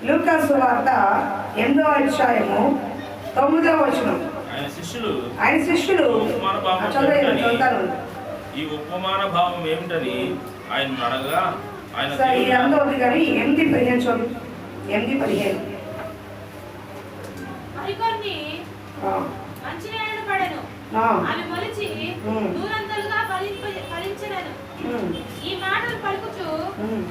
లూకా సువార్త 8వ అధ్యాయము 9వ వచనం. ఆయన శిష్యులు చదువుతాను. ఈ ఉపమాన భావం ఏమిటని ఆయన అడగగా ఆయన ఇదంతా ఉంది కానీ 8:15 చదువు. 8:15 మరికొన్ని మంచి నేలను పడెను, అవి మొలిచి నూరంతలుగా ఫలించెను. ఈ మాటలు పలుకుచు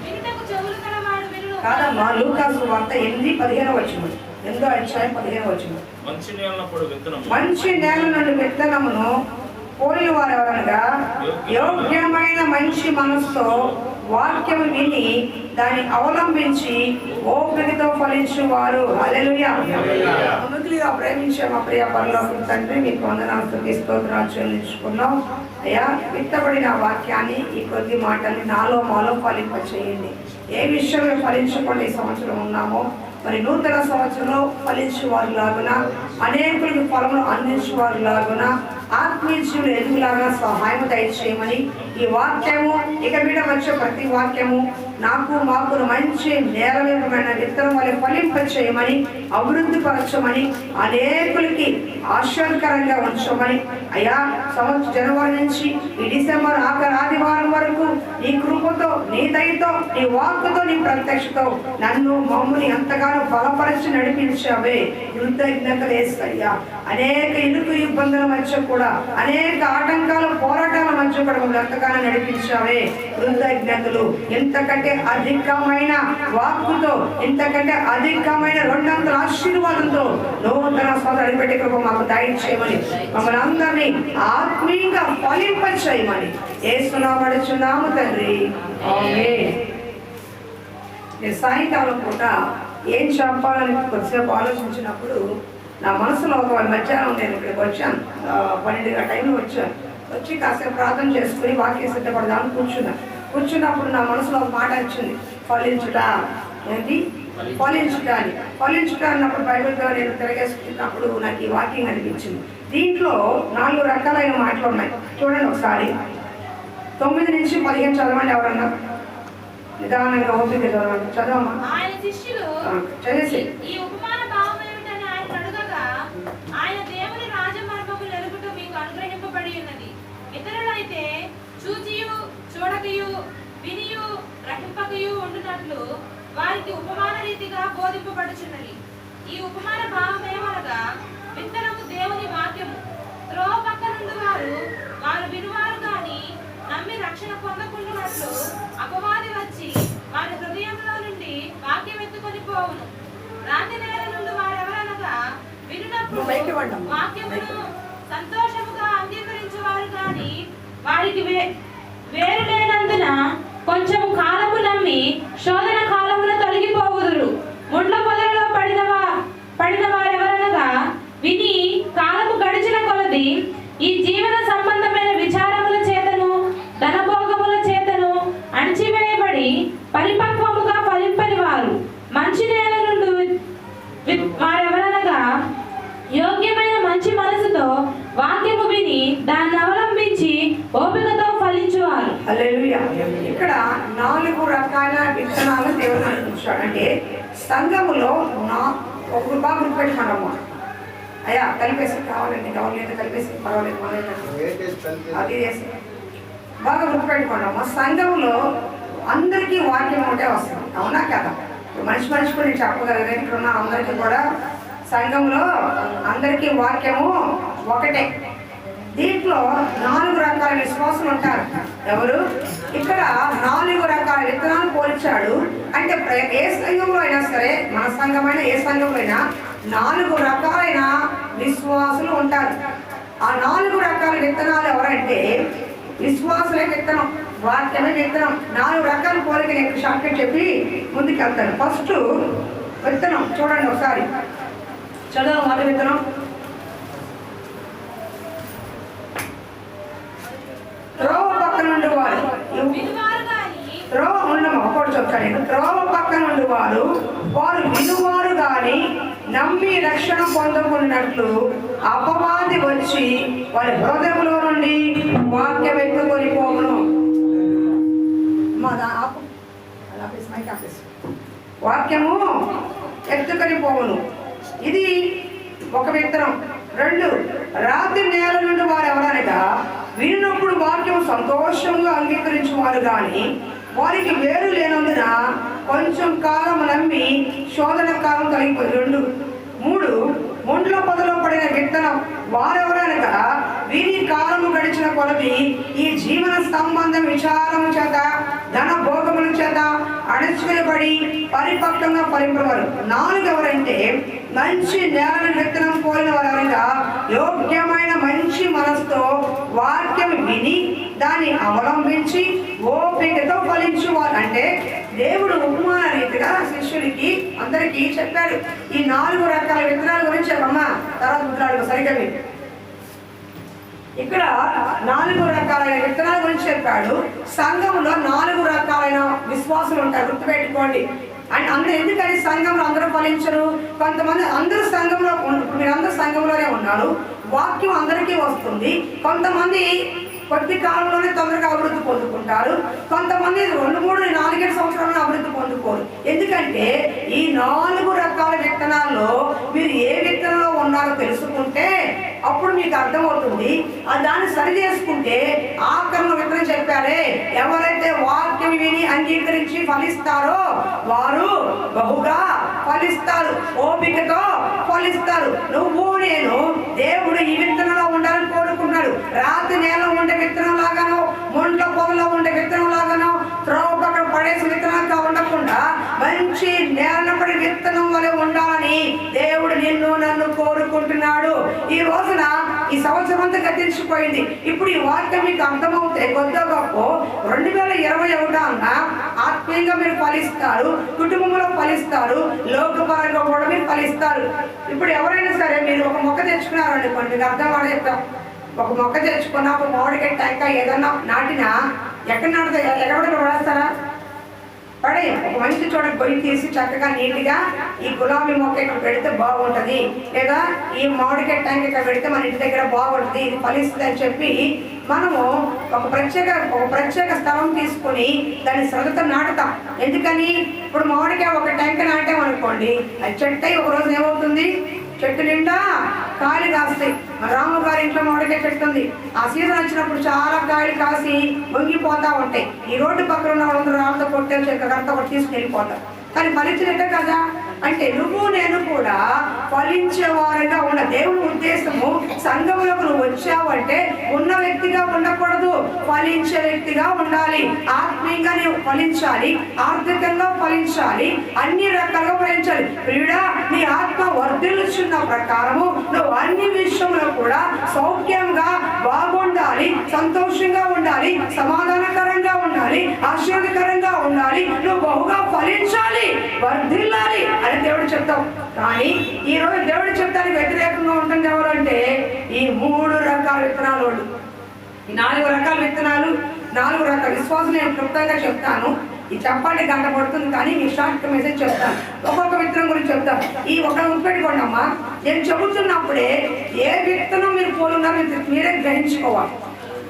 వినుటకు చెవులు కలవాడు వినును. కాదమ్మా, లూకా సువార్త 8:15 వచనం. 8వ అధ్యాయం 15వ వచనం. మంచి నేల నుండి విత్తనమును పోయిన వారు ఎవరనగా యోగ్యమైన మంచి మనసుతో వాక్యము విని దాన్ని అవలంబించి ఓపికతో ఫలించు వారు. హల్లెలూయా. మిక్కిలిగా ప్రేమించే మా ప్రియ పరలోకపు తండ్రి, మీకు వందనాలు స్తుతి స్తోత్రాలు చెల్లించుకున్నాం. అయ్యా, విత్తబడిన వాక్యాన్ని, ఈ కొద్ది మాటల్ని నాలో మాలో ఫలింపచేయండి. ఏ విషయంలో ఫలించకుండా ఈ సంవత్సరం ఉన్నామో మరి నూతన సంవత్సరంలో ఫలించు వారు లాగున, అనేకులకు ఫలములు అందించు వారు లాగున, ఆత్మీయ జీవులు ఎదుగులాగా సహాయం దయచేయమని, ఈ వాక్యము ఇక మీద వచ్చే ప్రతి వాక్యము నాకు మాకు మంచి నేరమైన విత్తనం వల్ల ఫలింపచేయమని, అభివృద్ధి పరచమని, అనేకులకి ఆశ్చర్యకరంగా ఉంచమని. అయ్యా, సంవత్సరం జనవరి నుంచి ఈ డిసెంబర్ ఆఖరి ఆదివారం వరకు నీ కృపతో, నీ దయతో, నీ వాక్కుతో, నీ ప్రత్యక్షతో నన్ను మమ్మల్ని ఎంతగానో బలపరిచి నడిపించావే. కృతజ్ఞతలు యేసయ్యా. అనేక ఇరుకు ఇబ్బందుల మధ్య కూడా, అనేక ఆటంకాల పోరాటాల మధ్య కూడా మమ్మల్ని ఎంతగానో నడిపించావే. కృతజ్ఞతలు. ఇంతకంటే అధికమైన వాక్కుతో, ఇంతకంటే అధికమైన 200 ఆశీర్వాదంతో నూతన సంవత్సరం అడిపెట్టే కృప మాకు దయచేయమని, మమ్మల్ని అందరినీ ఆత్మీయంగా ఫలింపచేయమని యేసునామమున తండ్రి, ఆమేన్. నేను సాయంకాలం పూట ఏం చెప్పాలని కొద్దిసేపు ఆలోచించినప్పుడు నా మనసులో ఒక మధ్యాహ్నం నేను ఇక్కడికి వచ్చాను, 12 టైంలో వచ్చాను. వచ్చి కాసేపు ప్రార్థన చేసుకుని వాక్యం సిద్ధపడదామని కూర్చున్నప్పుడు నా మనసులో ఒక మాట వచ్చింది, ఫలించుట. ఏంటి? ఫలించుట అని. ఫలించుట అన్నప్పుడు బైబిల్తో నేను తిరగేసుకున్నప్పుడు నాకు ఈ వాక్యం అనిపించింది. దీంట్లో 4 రకాలైన మాటలు ఉన్నాయి. చూడండి ఒకసారి. 9 నుంచి 15 చదవండి. ఎవరన్నా నిదానంగా ఓపిక చదవండి. చదవమ్మా. ఆయన శిష్యులు చదివేసి ఈ ఉపమాన భావం ఏమిటని ఆయన అడగగా, ఆయన దేవుని రాజమర్మము ఎరుగుట మీకు అనుగ్రహింపబడి ఉన్నది. ఇతరులైతే చూచియు చూడకయు వినియు గ్రహింపకయు ఉండునట్లు వారికి ఉపమాన రీతిగా బోధింపబడుచున్నది. ఈ ఉపమాన భావం ఏమనగా, విత్తనము దేవుని వాక్యము. త్రోవ పక్క నుండి వారు వినువారు గాని నమ్మి రక్షణ పొందకుండానట్లు అపవాది వచ్చి వారి హృదయంలో నుండి వాక్యం ఎత్తుకొని పోవును. రాతి నేల నుండి వారెవరనగా వినునప్పుడు వాక్యమును సంతోషముగా అంగీకరించేవారు గాని వారికి వేరు లేనందున కొంచెము కాలము నమ్మి శోధన కాలమున తొలగిపోవుదురు. ముండ్ల పొదలలో పడిన వారెవరనగా విని కాలము గడిచిన కొలది ఈ జీవన సంబంధమైన విచారముల చేతను ధనభోగముల చేతను అణచివేయబడి పరిపక్వముగా ఫలింపని వారు. మంచి నేల నుండి వారెవరనగా యోగ్యమైన మంచి మనసుతో వాక్యము విని దాన్ని అవలంబించి ఓపికతో ఫలించువారు. హల్లెలూయా. ఇక్కడ 4 రకాల విత్తనాలు దేవుడు అందించాడు. అంటే సంఘములో ఒక బాగా గుర్తుపెట్టుకున్నాము. అయ్యా, కలిపేసి కావాలండి, కావాలంటే కలిపేసి పర్వాలేదు, అది వేసి బాగా గుర్తుపెట్టుకున్నాము. సంఘంలో అందరికీ వాక్యం ఒకటే వస్తుంది. అవునా కదా? మనిషి కూడా నేను చెప్పగలిగిన ఇక్కడ ఉన్న అందరికీ కూడా సంఘంలో అందరికీ వాక్యము ఒకటే. దీంట్లో 4 రకాల విశ్వాసులు ఉంటారు. ఎవరు? ఇక్కడ 4 రకాల విత్తనాలు పోల్చాడు. అంటే ఏ సంఘంలో అయినా సరే, మన సంఘమైనా ఏ సంఘంలో అయినా 4 రకాలైన విశ్వాసులు ఉంటారు. ఆ 4 రకాల విత్తనాలు ఎవరంటే విశ్వాసులే విత్తనం, వాక్యమే విత్తనం. 4 రకాల పోలిక నేను షార్ట్కట్ చెప్పి ముందుకు వెళ్తాను. ఫస్ట్ విత్తనం చూడండి ఒకసారి. చదువు. మొదటి విత్తనం త్రోవ పక్క నుండి వారు. త్రోవ ఉండము ఒకటి చెప్తాను. త్రోవ పక్క నుండి వారు వినువారు గాని నమ్మి రక్షణ పొందకున్నట్లు అపవాది వచ్చి వారి హృదయంలో నుండి వాక్యం ఎత్తుకొని పోవును. వాక్యము ఎత్తుకొని పోవును. ఇది ఒక విత్తనం. 2, రాతి నేల నుండి వారు ఎవరనగా వినినప్పుడు వాక్యం సంతోషంగా అంగీకరించువారు కానీ వారికి వేరు లేనందున కొంచెం కాలం నమ్మి శోధన కాలం కలిగిపోయింది. 2, 3, మొండ్ల పొదలో పడిన విత్తనం వారెవరనగా వీరి కాలము గడిచిన కొలది ఈ జీవన సంబంధం విచారము చేత ధన భోగముల చేత అణచివేయబడి పరిపక్వంగా ఫలింపవారు. 4 ఎవరంటే మంచి నేలను విత్తనం పోలిన వారనగా యోగ్యమైన మంచి మనసుతో వాక్యం విని దాన్ని అవలంబించి ఓపికతో ఫలించువారు. అంటే దేవుడు ఉపమాన రీతిగా శిష్యులకి అందరికీ చెప్పాడు. ఈ 4 రకాల విత్తనాల గురించి చెప్పమ్మా, తర్వాత విత్తనాలు సరిగ్గా ఇక్కడ 4 రకాలైన విత్తనాల గురించి చెప్పాడు. సంఘంలో 4 రకాలైన విశ్వాసులు ఉంటారు, గుర్తుపెట్టుకోండి. అండ్ అందరూ ఎందుకని సంఘంలో అందరూ ఫలించరు? కొంతమంది అందరూ సంఘంలో, మీరందరూ సంఘంలోనే ఉన్నారు, వాక్యం అందరికీ వస్తుంది. కొంతమంది కొద్ది కాలంలోనే తొందరగా అభివృద్ధి పొందుకుంటారు. కొంతమంది 2, 3, 4 సంవత్సరాలను అభివృద్ధి పొందుకోరు. ఎందుకంటే ఈ 4 రకాల విత్తనాల్లో మీరు ఏ విత్తనంలో ఉన్నారో తెలుసుకుంటే అప్పుడు మీకు అర్థమవుతుంది. దాన్ని సరి చేసుకుంటే ఆఖరణ విత్తనం చెప్పారే, ఎవరైతే వాక్యం విని అంగీకరించి ఫలిస్తారో వారు బహుగా ఫలిస్తారు, ఓపికతో ఫలిస్తారు. నువ్వు నేను దేవుడు ఈ విత్తనంలో ఉండాలని కోరుకున్నాడు. రాతి నేల ఉండే విత్తనం లాగానో, మొండ్ల పొదలో ఉండే విత్తనం లాగానో, త్రోవ పక్కన పడేసి విత్తనాలుగా ఉండకుండా మంచి నేల పడి విత్తనం వలె ఉండాలని దేవుడు నిన్ను నన్ను కోరుకుంటున్నాడు. ఈ రోజున ఈ సంవత్సరం అంతా గతించిపోయింది. ఇప్పుడు ఈ వాక్యం మీకు అర్థమవుతే కొద్ది గొప్ప 2021 అన్న ఆత్మీయంగా మీరు ఫలిస్తారు, కుటుంబంలో ఫలిస్తారు, లోకపరంగా కూడా మీరు ఫలిస్తారు. ఇప్పుడు ఎవరైనా సరే మీరు ఒక మొక్క తెచ్చుకున్నారు అనుకోండి, మీకు అర్థం కూడా చెప్తాం. ఒక మొక్క తెచ్చుకున్నా, ఒక మామిడికాయ టెంకాయ ఏదన్నా నాటినా ఎక్కడ నాటుతాయి? ఎక్కడ పడేస్తారా? పడే ఒక మంచి చోట పొయ్యి తీసి చక్కగా నీట్గా ఈ గులాబీ మొక్క ఇక్కడ పెడితే బాగుంటుంది, లేదా ఈ మామిడికాయ ట్యాంక్ ఇక్కడ పెడితే మన ఇంటి దగ్గర బాగుంటుంది, ఇది ఫలిస్తుంది అని చెప్పి మనము ఒక ప్రత్యేక స్థలం తీసుకుని దాన్ని శ్రద్ధతో నాటుతాం. ఎందుకని? ఇప్పుడు మామిడికాయ ఒక ట్యాంక్ నాటామనుకోండి, అది చెట్టు ఒక రోజు ఏమవుతుంది? చెట్టు నిండా కాయలు కాస్తాయి. మన రాము గారి ఇంట్లో మామిడికాయ చెట్టు ఉంది. ఆ సీజన్ వచ్చినప్పుడు చాలా కాయలు కాసి వంగిపోతా ఉంటాయి. ఈ రోడ్డు పక్కన ఉన్న వాళ్ళందరూ రాళ్ళతో కొట్టే కర్త కొట్టి తీసుకుని వెళ్ళిపోతారు. కానీ ఫలించినట్టే కదా. అంటే నువ్వు నేను కూడా ఫలించేవారుగా ఉన్న దేవుని ఉద్దేశము, సంఘంలోకి నువ్వు వచ్చావంటే ఉన్న వ్యక్తిగా ఉండకూడదు, ఫలించే వ్యక్తిగా ఉండాలి. ఆత్మీయంగా నువ్వు ఫలించాలి, ఆర్థికంగా ఫలించాలి, అన్ని రకాలుగా ఫలించాలి. ప్రియుడా, నీ ఆత్మ వర్ధిల్లుచున్న ప్రకారము నువ్వు అన్ని విషయంలో కూడా సౌఖ్యంగా బాగుండాలి, సంతోషంగా ఉండాలి, సమాధానకరంగా ఉండాలి, ఆశీర్వాదకరంగా ఉండాలి, నువ్వు బహుగా ఫలించాలి, వర్ధిల్లాలి అని దేవుడు చెప్తాం. కానీ ఈ రోజు దేవుడు చెప్తానికి వ్యతిరేకంగా ఉంటుంది ఎవరంటే ఈ 3 రకాల విత్తనాలు వాళ్ళు. ఈ 4 రకాల విత్తనాలు, 4 రకాల విశ్వాసం నేను క్లుప్తంగా చెప్తాను. ఈ చెప్పండి గంట పడుతుంది, కానీ మీ షార్ట్ మెసేజ్ చెప్తాను. ఒక్కొక్క విత్తనం గురించి చెప్తాను. ఈ ఒక గుర్తుపెట్టుకోండి అమ్మా, నేను చెబుతున్నప్పుడే ఏ విత్తనం మీరు పోలున్నారో మీరే గ్రహించుకోవాలి.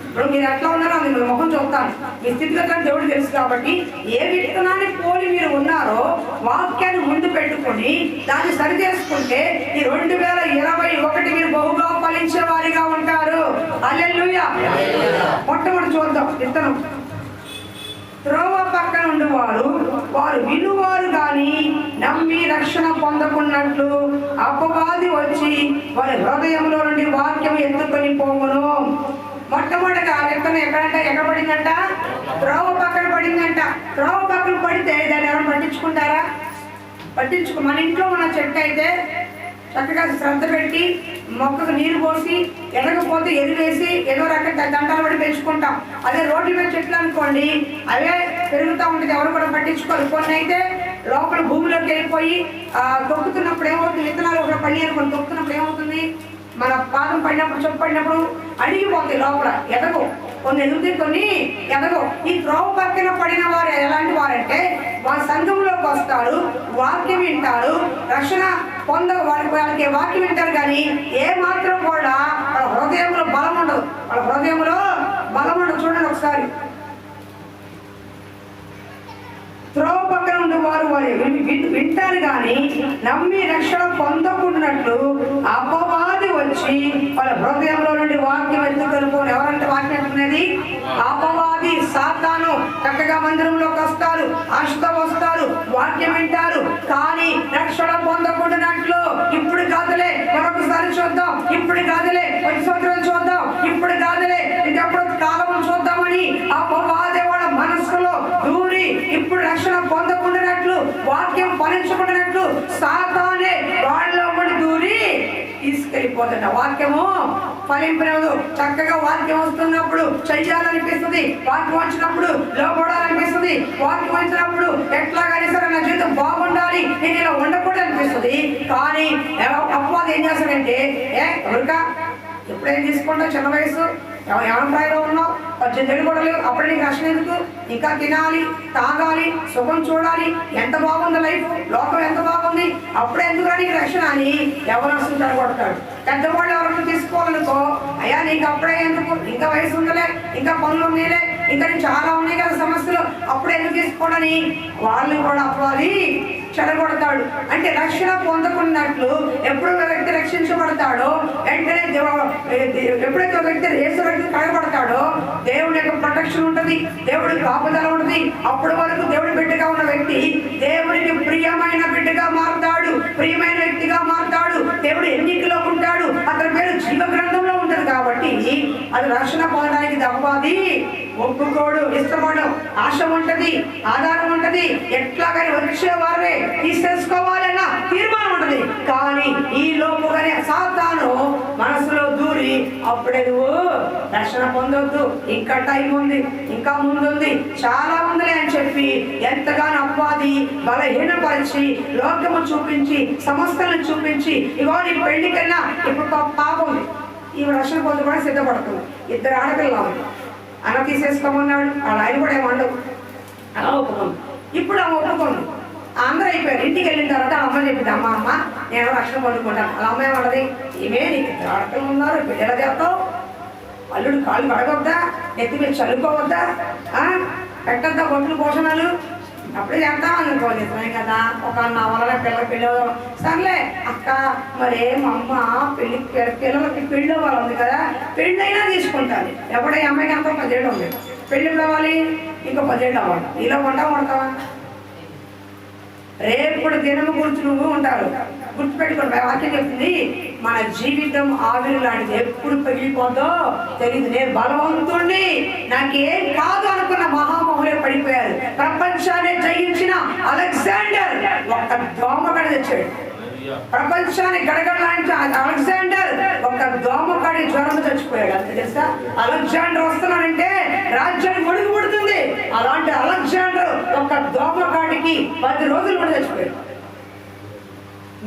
ఇప్పుడు మీరు ఎట్లా ఉన్నారో అది మీరు ముఖం చూస్తాను, మీ స్థితిగతులను దేవుడు తెలుసు. కాబట్టి ఏ విత్తనాన్ని పోలి మీరు ఉన్నారో వాక్యాన్ని ముందు పెట్టుకొని దాన్ని సరి చేసుకుంటే ఈ 2021 మీరు బహుగా ఫలించే వారిగా ఉంటారు. హల్లెలూయా. మొట్టమొదటి చూద్దాం విత్తనం. త్రోవ పక్కన ఉండేవారు వారు వినువారు కానీ నమ్మి రక్షణ పొందకున్నట్లు అపవాది వచ్చి వారి హృదయంలో నుండి వాక్యం ఎత్తుకొని పోవును. మొట్టమొదటిగా ఆ విత్తనం ఎక్కడ పడిందంట? త్రోవ పక్కన పడిందంట. త్రోవ పక్కన పడితే దాన్ని ఎవరు పట్టించుకుంటారా? మన ఇంట్లో ఉన్న చెట్టు అయితే చక్కగా శ్రద్ధ పెట్టి మొక్కకు నీరు పోసి ఎదగపోతే ఎరువేసి ఏదో రకంగా దంటాలు పడి పెంచుకుంటాం. అదే రోడ్డు మీద చెట్లు అనుకోండి, అవే పెరుగుతూ ఉంటుంది, ఎవరు కూడా పట్టించుకోరు. కొన్ని అయితే లోపల భూమిలోకి వెళ్ళిపోయి తొక్కుతున్నప్పుడు ఏమవుతుంది? విత్తనాలు ఒక పడి అనుకోండి, తొక్కుతున్నప్పుడు ఏమవుతుంది? మన పాదం పడినప్పుడు, చొప్పు పడినప్పుడు అడిగిపోతాయి, లోపల ఎదగో. కొన్ని ఎదుగుతాయి, కొన్ని ఎదగో. ఈ త్రోవ పక్కన పడిన వారు ఎలాంటి వారంటే వాళ్ళ సంఘంలోకి వస్తారు, వాక్యం వింటారు, రక్షణ వాళ్ళకి వాక్యం వింటారు, కానీ ఏ మాత్రం కూడా వాళ్ళ హృదయంలో బలం ఉండదు. వాళ్ళ హృదయంలో బలం ఉండదు. చూడండి ఒకసారి. త్రోవ పక్కన ఉండే వారు వారు వింటారు కానీ నమ్మి రక్షణ పొందకున్నట్లు అపవాది వచ్చి వాళ్ళ హృదయంలో నుండి వాక్యం ఎత్తుకొని, ఎవరంటే వాక్యం ఎత్తుకునేది అపవాది, సాతాను. చక్కగా మందిరంలోకి వస్తారు, ఆశతో వస్తారు, వాక్యం వింటారు, కానీ రక్షణ పొందకుండానట్లు ఇప్పుడు కాదులే మరొకసారి చూద్దాం, ఇప్పుడు కాదులే ఒక సంవత్సరం చూద్దాం, ఇప్పుడు కాదులే ఇంకెప్పుడు కాలం చూద్దామని అపవాది వాళ్ళ మనస్సులో దూరి ఇప్పుడు రక్షణ పొందకుండానట్లు, వాక్యం ఫలించకుండానట్లు సాతానే వాళ్ళలో దూరి తీసుకెళ్ళిపోతుంది. వాక్యము ఫలింపలేదు. చక్కగా వాక్యం వస్తున్నప్పుడు చెయ్యాలనిపిస్తుంది, వాక్యం వచ్చినప్పుడు లోపడాలనిపిస్తుంది, వాక్యం వచ్చినప్పుడు ఎట్లాగైనా సరే నా జీవితం బాగుండాలి, నేను ఇలా ఉండకూడదు అనిపిస్తుంది. కానీ అపవాది ఏం చేస్తాడంటే, ఎవరికా ఎప్పుడేం తీసుకుంటావు, చిన్న వయసు ఎవరిలో ఉన్నావు, 18 ఏళ్ళు కూడా లేవు, అప్పుడు నీకు రక్షణ ఎందుకు? ఇంకా తినాలి, తాగాలి, సుఖం చూడాలి, ఎంత బాగుంది లైఫ్, లోకం ఎంత బాగుంది, అప్పుడే ఎందుకు నీకు రక్షణ అని ఎవరు వస్తుంటాడు కొడతాడు. పెద్దవాళ్ళు ఎవరైనా తీసుకోవాలనుకో, అయ్యా నీకు అప్పుడే ఎందుకు, ఇంకా వయసు ఉందలే, ఇంకా పనులు ఉన్నాయిలే, ఇంకా చాలా ఉన్నాయి కదా సమస్యలు, అప్పుడే ఎందుకు తీసుకోవడని వాళ్ళు కూడా అపవాది చెడగొడతాడు. అంటే రక్షణ పొందకున్నట్లు ఎప్పుడు వ్యక్తి రక్షించబడతాడో వెంటనే ఎప్పుడైతే వ్యక్తి యేసు కడగబడతాడో దేవుడి యొక్క ప్రొటెక్షన్ ఉంటుంది, దేవుడి కాపుదల ఉంటుంది. అప్పటి వరకు దేవుడి బిడ్డగా ఉన్న వ్యక్తి దేవుడికి ప్రియమైన బిడ్డగా మారుతాడు, ప్రియమైన వ్యక్తిగా మారుతాడు, దేవుడు ఎన్నికలో ఉంటాడు, అతని పేరు జీవ గ్రంథంలో ఉంటుంది. కాబట్టి అది రక్షణ పొందడానికి అపవాది ఒప్పుకోడు, ఇష్టపడు. ఆశ ఉంటది, ఆధారం ఉంటది, ఎట్లాగని వచ్చేవారే తీసేసుకోవాలన్న తీర్మానం ఉంటది. కానీ ఈ లోపుగానే సాతాను మనసులో దూరి అప్పుడే నువ్వు రక్షణ పొందొద్దు, ఇంకా టైం ఉంది, ఇంకా ముందుంది, చాలా ఉందిలే అని చెప్పి ఎంతగానో అపవాది బలహీనపరిచి లోకము చూపించి సమస్తలను చూపించి, ఇగో నీ పెళ్లికైనా ఇప్పుడు పాపం ఈ రక్షణ పొందుకోవడానికి సిద్ధపడుతుంది. 2 ఆడపిల్లలు అలా తీసేసుకోమన్నాడు, వాళ్ళ ఆయన కూడా ఏమండవు, అలా ఒప్పుకుంది. ఇప్పుడు ఆమె ఒప్పుకుంది, అందరూ అయిపోయారు. ఇంటికి వెళ్ళిన తర్వాత అమ్మ చెప్పింది, అమ్మ నేను రక్షణ పొందుకుంటాను. అలా అమ్మాయి వాళ్ళది, ఇవే నీకు 2 ఆడపిల్లలు ఉన్నారు, బిడ్డలు చేస్తావు, అల్లుడు కాళ్ళు కడగొద్దా, ఎత్తి మీద చల్లుకోవద్దా, పెట్టద్దా బొట్లు పోషణలు, అప్పుడే చేద్దామని అనుకోలేదు కదా. ఒక నా వల్ల పిల్లలు సర్లే అక్క, మరి మా అమ్మ పిల్లలకి పెళ్ళి అవ్వాలి ఉంది కదా, పెళ్ళైనా తీసుకుంటాను. ఎప్పుడే అమ్మాయికి అంతా 10 ఏళ్ళు ఉంది, పెళ్ళి అవ్వాలి, ఇంకో 10 ఏళ్ళు అవ్వాలి, ఇలా కొడతావా? రేపు దినము గురించి నువ్వు ఉంటారు. గుర్తుపెట్టుకోండి, వాక్యం చెప్తుంది, మన జీవితం ఆవిరి లాంటిది, ఎప్పుడు పగిలిపోతుందో తెలియదు. నేను బలవంతుణ్ణి, నాకేం కాదు అనుకున్న మహామహులే పడిపోయారు. ప్రపంచాన్ని జయించిన అలెగ్జాండర్ ఒక్క దోమగడ తెచ్చాడు. ప్రపంచాన్ని గడగడలాంటి అలెగ్జాండర్ ఒక దోమకాడి జ్వరం చచ్చిపోయాడు. అంత తెలుసా? అలెగ్జాండర్ వస్తున్నాడంటే రాజ్యానికి ఒడుగు పుడుతుంది. అలాంటి అలెగ్జాండర్ ఒక దోమకాడికి 10 రోజులు కూడా చచ్చిపోయాడు.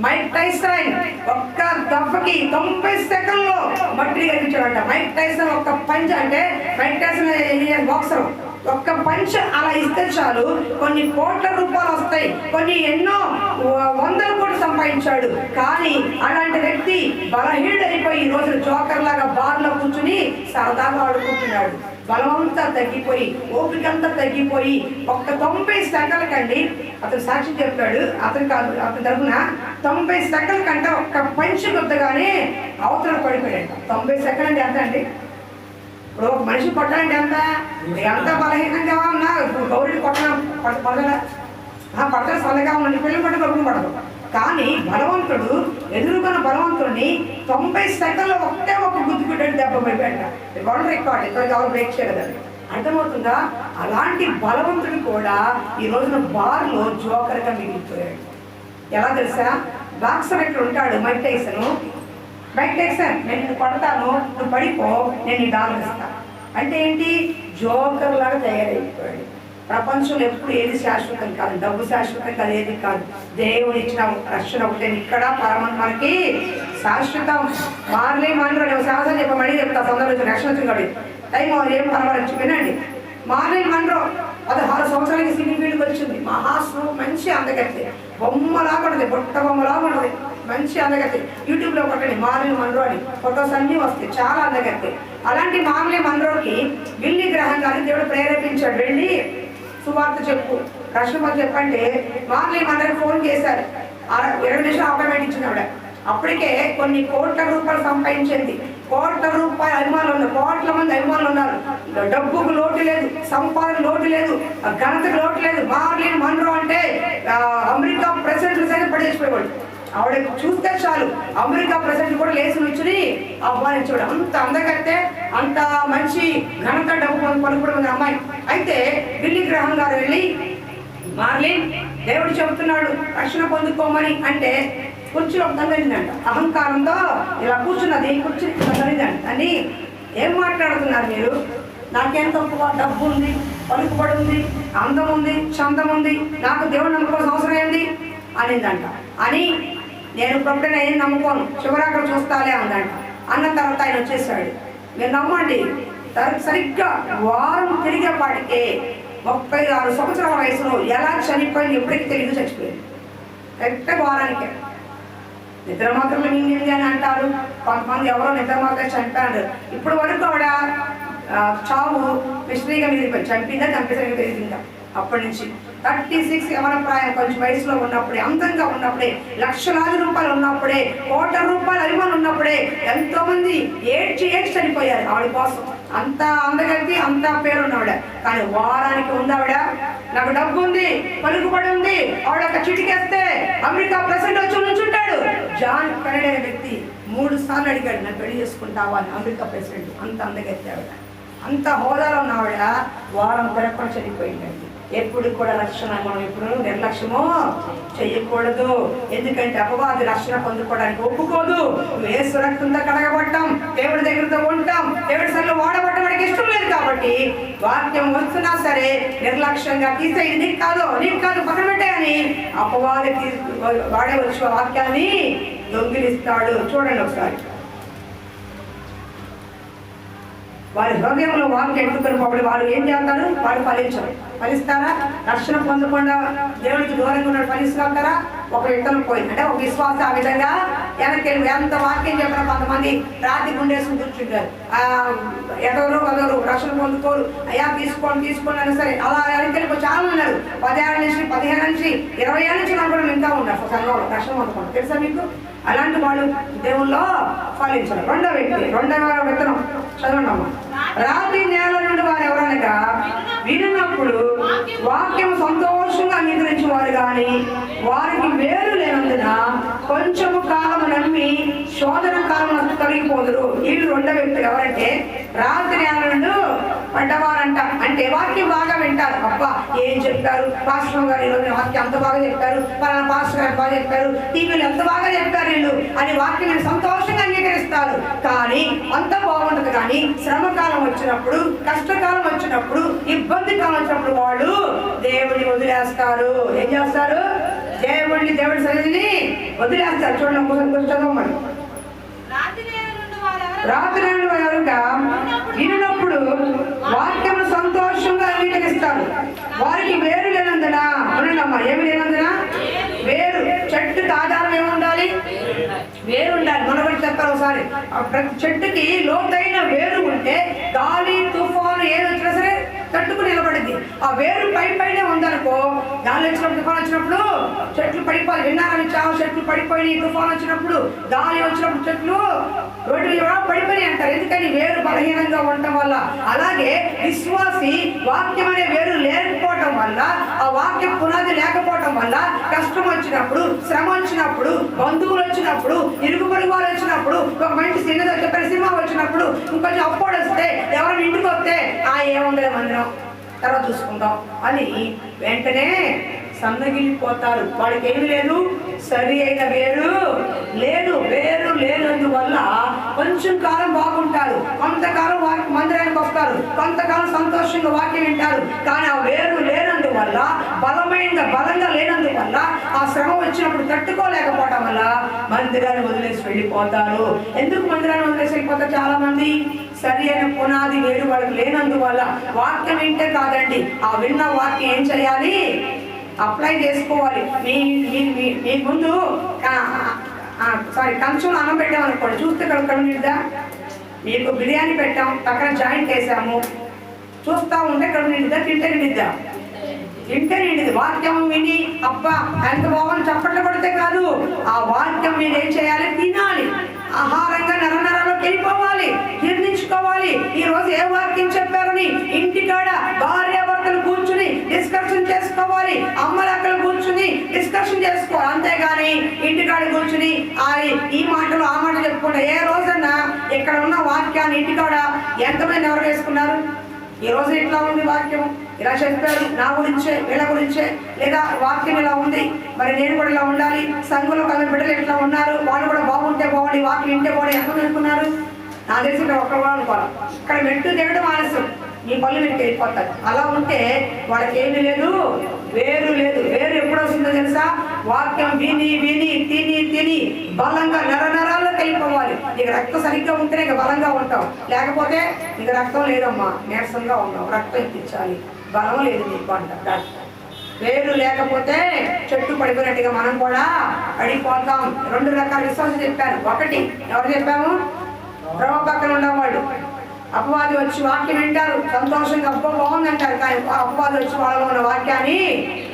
మైక్ టైసన్ ఒక్క దెబ్బకి 90 సెకండ్లో మట్టి కనిపించాడంట. మైక్ టైసన్ ఒక్క పంచ్, అంటే మైక్ టైసన్ బాక్సర్, ఒక్క పంచ్ అలా ఇస్తే చాలు కొన్ని కోట్ల రూపాయలు వస్తాయి, కొన్ని ఎన్నో 100 కోట్లు సంపాదించాడు. కానీ అలాంటి వ్యక్తి బలహీనుడైపోయి ఈ రోజు జోకర్ లాగా బార్లో కూర్చుని సరదాగా ఆడుకుంటున్నాడు. బలమంతా తగ్గిపోయి, ఓపికంతా తగ్గిపోయి, ఒక్క 90 సెకండ్లకండి అతను సాక్షి చెప్పాడు, అతను తరఫున 90 సెకండ్ల కంటే ఒక్క పంచి కొద్దగానే అవతల పడిపోయాడు. 90 సెకండ్ అంటే ఎంత అండి? ఇప్పుడు ఒక మనిషి కొట్టాలంటే ఎంత బలహీనంగా ఉన్నా గౌరీ కొట్టడం పడతారు, చల్లగా ఉండి పెళ్లి పట్టు కొడుకుని పడదు. కానీ బలవంతుడు ఎదురుకున్న బలవంతుడిని 90 సెకండ్లో ఒకే ఒక గుద్దు పెట్టాడు, దెబ్బ పడిపోయాడు. వరల్డ్ రికార్డ్ ఇప్పటికి ఎవరు బ్రేక్ చేయలేదండి. అర్థమవుతుందా? అలాంటి బలవంతుడు కూడా ఈ రోజున బార్లో జోకర్గా మిగిలిపోయాడు. ఎలా తెలుసా? బాక్సర్ ఎక్కడ ఉంటాడు మైక్ టైసన్, నేను నిన్ను కొడతాను, నువ్వు పడిపో, నేను నీ డాలర్ ఇస్తాను అంటే ఏంటి? జోకర్ లాగా తయారైపోయాడు. ప్రపంచంలో ఎప్పుడు ఏది శాశ్వతం కాదు, డబ్బు శాశ్వతం కాదు, ఏది కాదు. దేవుడు ఇచ్చిన రక్షణ ఒకటే ఇక్కడ మనకి శాశ్వతం. మార్లీ మన్రో శాస్త్రం చెప్ప మళ్ళీ చెప్తా, తొందరగా రక్షణ వచ్చింది టైం ఏం పర్వాలేదు వినండి. మార్లీ మన్రో 16 సంవత్సరాలకి సినీ ఫీల్డ్కి వచ్చింది. మహాస్వరూపం, మంచి అందగత్తి, బొమ్మలాగా ఉంటుంది, బుట్ట బొమ్మలాగా ఉంటుంది, మంచి అందగత్తి. యూట్యూబ్లో కొట్టండి మార్లీ మన్రో అని, ఫొటోస్ అన్నీ వస్తాయి, చాలా అందగత్తి. అలాంటి మార్లీ మన్రోకి బిల్లీ గ్రహం గారిని దేవుడు ప్రేరేపించాడు, వెళ్ళి సువార్త చెప్పు, రక్షణ పొంది చెప్పంటే మార్లీ మనకి ఫోన్ చేశారు, 20 నిమిషాలు అపాయింట్మెంట్ ఇచ్చింది ఆవిడ. అప్పటికే కొన్ని కోట్ల రూపాయలు సంపాదించింది, కోట్ల రూపాయల అభిమానులు ఉన్నారు, కోట్ల మంది అభిమానులు ఉన్నారు. డబ్బుకు లోటు లేదు, సంపాదన లోటు లేదు, ఘనతకు లోటు లేదు. మార్లిన్ మన్రో అంటే అమెరికా ప్రెసిడెంట్ సైతం పడేసిపోయేవాడు. ఆవిడ చూస్తే చాలు అమెరికా ప్రెసిడెంట్ కూడా లేచి నుంచుని ఆహ్వానించాడు. అంత అందగతే, అంత మంచి ఘనత డబ్బు పలుకుడు ఉంది అమ్మాయి. అయితే బిల్లీ గ్రహం గారు వెళ్ళి మార్లిన్ దేవుడు చెబుతున్నాడు రక్షణ పొందుకోమని అంటే కూర్చుని ఒక తగిలిందంట. అహంకారంతో ఇలా కూర్చున్నది, కూర్చుని తగిలిందంట. అని ఏం మాట్లాడుతున్నారు మీరు? నాకేం తక్కువ, డబ్బు ఉంది, పలుకుబడి ఉంది, అందం ఉంది, చందం ఉంది, నాకు దేవుడు నమ్ముకోవాల్సిన అవసరం ఏంది అనిందంట. అని నేను ప్రొప్పుడే ఏం నమ్ముకోను, చివరాక చూస్తాలే అందంట. అన్న తర్వాత ఆయన వచ్చేసాడు. మీరు నమ్మండి, సరిగ్గా వారం తిరిగేపాటికే 36 సంవత్సరాల వయసులో ఎలా చనిపోయింది ఎప్పటికీ తెలియదు, చచ్చిపోయింది. కరెక్ట్గా వారానికే. నిద్ర మాత్రమే మింగింది అని అంటారు కొంతమంది, ఎవరో నిద్ర మాత్రమే చనిపోయారు. ఇప్పుడు వరకు ఆవిడ చావు మిస్టరీగా మీద చంపిందా చంపేసరిగా తెలిసిందా. అప్పటి నుంచి 36 యవన ప్రాయం, కొంచెం వయసులో ఉన్నప్పుడే, అందంగా ఉన్నప్పుడే, లక్షలాది రూపాయలు ఉన్నప్పుడే, కోట్ల రూపాయల అభిమానులు ఉన్నప్పుడే ఎంతో మంది ఏడ్చి చనిపోయారు ఆవిడ కోసం. అంత అందగలిగి అంత పేరున్నావిడ. కానీ వారానికి ఉంది ఆవిడ, నాకు డబ్బు ఉంది, పలుకుబడి ఉంది. ఆవిడ ఒక చిటికేస్తే అమెరికా ప్రెసిడెంట్ వచ్చి నుంచుంటాడు. జాన్ కెనడీ అనే వ్యక్తి 3 సార్లు అడిగాడు, నన్ను పెళ్లి చేసుకుంటావా అని. అమెరికా ప్రెసిడెంట్ అంత అందగెత్తే ఆవిడ, అంత హోదాలో ఉన్న ఆవిడ వారం తిరగకుండా చనిపోయిందండి. ఎప్పుడు కూడా రక్షణ మనం ఎప్పుడు నిర్లక్ష్యమో చెయ్యకూడదు. ఎందుకంటే అపవాది రక్షణ పొందుకోవడానికి ఒప్పుకోదు. యేసు రక్తంతో కడగబట్టాం, దేవుడి దగ్గరతో ఉంటాం, దేవుడి సరిలో వాడబట్టం వాడికి ఇష్టం లేదు. కాబట్టి వాక్యం వస్తున్నా సరే నిర్లక్ష్యంగా తీసేయి, నీకు కాదు పక్కన పెట్టాయని అపవాది వాడవచ్చు. వాక్యాన్ని దొంగిలిస్తాడు. చూడండి ఒకసారి, వారి హృదయంలో వాక్యం ఎత్తుకుని వాళ్ళు ఏం చేస్తారు? వాళ్ళు ఫలించరు. ఫలిస్తారా? రక్షణ పొందకుండా దేవుడికి దూరంగా ఉన్నాడు, ఫలిస్తారా? ఒక విత్తనం పోయింది అంటే ఒక విశ్వాసం ఆ విధంగా వెనక్కి ఎంత వాక్యం చెప్పిన కొంతమంది రాత్రి గుండేసుకుని కూర్చుంటారు. ఎవరు రక్షణ పొందుకోరు, అయ్యా తీసుకోండి అని సరే అలా వెనక్కి చాలా ఉన్నారు. 10 ఏళ్ళ నుంచి 15 నుంచి 20 ఏళ్ళ నుంచి కూడా ఇంకా ఉన్నారు సంఘంలో రక్షణ పొందుకోండి. తెలుసా మీకు? అలాంటి వాళ్ళు దేవుల్లో ఫలించారు. రెండవ విత్తనం చదవండి అమ్మ. రాత్రి నేల నుండి వారు ఎవరనగా విన్నప్పుడు వాక్యం సంతోషంగా అంగీకరించిన వారు కానీ వారికి వేరు లేనందున కొంచెము కాలం నమ్మి శోధన కాలం తొలగిపోదురు. వీళ్ళు రెండవ వ్యక్తులు ఎవరంటే రాత్రి నేల నుండి పడ్డవారంట. అంటే వాక్యం బాగా వింటారు. అబ్బా ఏం చెప్పారు పాస్టర్ గారు, ఈరోజు వాక్యం అంత బాగా చెప్పారు, పలానా పాస్టర్ గారు బాగా చెప్పారు, టీవీలు ఎంత బాగా చెప్పారు వీళ్ళు అని వాక్యం సంతోషంగా అంగీకరిస్తారు. కానీ అంత బాగుంటుంది. కానీ శ్రమకాలం వచ్చినప్పుడు, కష్టకాలం వచ్చినప్పుడు, ఇబ్బంది కాలం వచ్చినప్పుడు వాళ్ళు దేవుడిని వదిలేస్తారు. ఏం చేస్తారు? దేవుడి సన్నిధిని వదిలేస్తారు. చూడండి చదవమని. రాత్రి ఎవరుగా విన్నప్పుడు వాక్యము సంతోషంగా అంగీకరిస్తారు. వారికి వేరు లేనందున, అవునమ్మా, ఏమి లేనందున వేరు. చెట్టుకి ఆధారం ఏముండాలి? వేరు ఉండాలి. మనం కూడా చెప్పారు ఒకసారి, ప్రతి చెట్టుకి లోతైన వేరు ఉంటే గాలి తుఫాను ఏది వచ్చినా సరే తట్టుకుని నిలబడింది. ఆ వేరు పైనే ఉందనుకో, గాలి వచ్చినప్పుడు తుఫాను వచ్చినప్పుడు చెట్లు పడిపోయి, విన్నారని చాలా చెట్లు పడిపోయి, తుఫాను వచ్చినప్పుడు గాలి వచ్చినప్పుడు చెట్లు రోడ్డు పడిపోయి అంటారు. ఎందుకని? వేరు బలహీనంగా ఉండటం వల్ల. అలాగే విశ్వాసి వాక్యం అనే వేరు లేకపోవటం వల్ల, ఆ వాక్యం పునాది లేకపోవటం వల్ల కష్టం వచ్చినప్పుడు, శ్రమ వచ్చినప్పుడు, బంధువులు వచ్చినప్పుడు, ఇరుగు పొరుగు వారు వచ్చినప్పుడు, ఒక మంచి సినిమా వచ్చినప్పుడు, ఇంకొంచెం అప్పుడు వస్తే, ఎవరైనా ఇంటికి వస్తే ఏముండదు మందిరం తర్వాత చూసుకుంటాం అని వెంటనే సన్నగిలిపోతారు. వాడికి ఏమి లేదు, సరి అయిన వేరు లేదు. వేరు లేనందువల్ల కొంచెం కాలం బాగుంటారు, కొంతకాలం మందిరానికి వస్తారు, కొంతకాలం సంతోషంగా వాక్యం వింటారు. కానీ ఆ వేరు లేనందువల్ల, బలంగా లేనందువల్ల, ఆ శ్రమ వచ్చినప్పుడు తట్టుకోలేకపోవడం వల్ల మందిరాన్ని వదిలేసి వెళ్ళిపోతారు. ఎందుకు మందిరాన్ని వదిలేసి వెళ్ళిపోతారు? చాలా మంది సరి అయిన పునాది వేరు వాళ్ళకి లేనందువల్ల. వాక్యం వింటే కాదండి, ఆ విన్న వాక్యం ఏం చేయాలి? అప్లై చేసుకోవాలి. మీ ముందు కంచంలో అన్నం పెట్టామనుకోండి, చూస్తే కడుపునిద్దా? మీకు బిర్యానీ పెట్టాం, పక్కన జాయింట్ వేసాము, చూస్తూ ఉంటే కడుపునిద్దా? తింటే నిద్దా? వింటే నిండిది. వాక్యం విని అబ్బా ఎంత బాగుంది చప్పట్లు కొడితే కాదు, ఆ వాక్యం మీరు ఏం చేయాలి? తినాలి. ఆహారంగా నరనరాల్లోకి వెళ్ళిపోవాలి, జీర్ణించుకోవాలి. ఈ రోజు ఏ వాక్యం చెప్పారని ఇంటికాడ భార్యాభర్తలు కూర్చుని డిస్కషన్ చేసుకోవాలి, అమ్మలక్కలు కూర్చుని డిస్కషన్ చేసుకోవాలి. అంతేగాని ఇంటికాడ కూర్చుని ఈ మాటలు ఆ మాటలు చెప్పుకుంటే ఏ రోజన్నా ఇక్కడ ఉన్న వాక్యాన్ని ఇంటికాడ ఎంతమంది ఎవరు వేసుకున్నారు? ఈ రోజు ఇట్లా ఉంది వాక్యం, ఇలా చెప్పారు నా గురించే వీళ్ళ గురించే, లేదా వాక్యం ఇలా ఉంది మరి నేను కూడా ఇలా ఉండాలి, సంఘంలో కొందరు బిడ్డలు ఇట్లా ఉన్నారు వాళ్ళు కూడా బాగుంటే బాగుండి వాక్యం వింటే బాగుండి ఎంత అనుకున్నారు? నా తెలిసి ఇక్కడ ఒక్క వాళ్ళు అనుకోవాలి. ఇక్కడ మెట్టు దిగడం ఆలస్యం, మీ పళ్ళు మీకు వెళ్ళిపోతారు. అలా ఉంటే వాళ్ళకి ఏమీ లేదు, వేరు లేదు. వేరు ఎప్పుడు వస్తుందో తెలుసా? వాక్యం విని విని తిని తిని బలంగా నరనరాల్లోకి వెళ్ళిపోవాలి. నీకు రక్తం సరిగ్గా ఉంటేనే ఇక బలంగా ఉంటాం, లేకపోతే నీకు రక్తం లేదమ్మా నీరసంగా ఉన్నావు, రక్తం ఎక్కించాలి, బలం లేదు నీకు అంటారు. వేరు లేకపోతే చెట్టు పడిపోయినట్టుగా మనం కూడా పడిపోతాం. 2 రకాల విశ్వాసం చెప్పారు. ఒకటి ఎవరు చెప్పాము? ప్రభు పక్కన ఉండేవాళ్ళు. అపవాది వచ్చి వాక్యం వింటారు, సంతోషంగా అబ్బా బాగుందంటారు, కానీ అపవాది వచ్చి వాళ్ళలో ఉన్న వాక్యాన్ని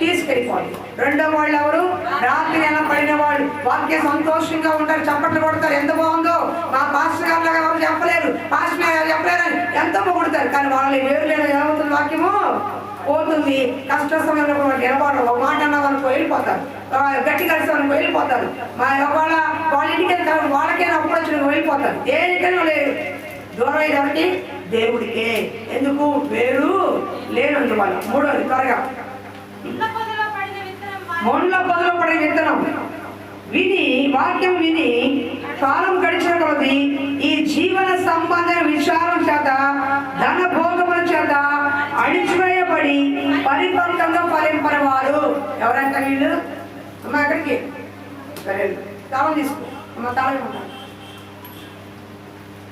తీసుకెళ్ళిపోవాలి. రెండో వాళ్ళు ఎవరు? రాత్రి ఎలా పడిన వాళ్ళు. వాక్యం సంతోషంగా ఉంటారు, చప్పట్లు కొడతారు, ఎంత బాగుందో మా పాస్టర్ గారు లాగా ఎవరు చెప్పలేరు, పాస్టర్ గారు చెప్పలేరని ఎంతో పొగుడతారు. కానీ వాళ్ళని వేరు లేదు, ఏమవుతుంది? వాక్యము పోతుంది. కష్ట సమయంలో వాళ్ళు నిలబడరు, ఒక మాట అన్నా వాళ్ళకి వెళ్ళిపోతారు, గట్టి కలిసి వాళ్ళకి వెళ్ళిపోతారు. వాళ్ళ ఇంటికి వాళ్ళకైనా అప్పుడు వచ్చి వెళ్ళిపోతారు. దేనికైనా లేదు, దూరం అయ్యేదానికి దేవుడికే. ఎందుకు? వేరు లేనందు వల్ల. మూడోది త్వరగా, మొండ్ల పొదలో పడిన విత్తనం విని వాక్యం విని కాలం గడిచిన కొలది ఈ జీవన సంబంధ విచారం చేత ధన భోగముల చేత అణిచివేయబడి పరిపక్వంగా ఫలింపని వారు. ఎవరంట వీళ్ళు? అమ్మ ఎక్కడికి? సరే తాళం తీసుకో అమ్మ, తాళం ఉంటారు.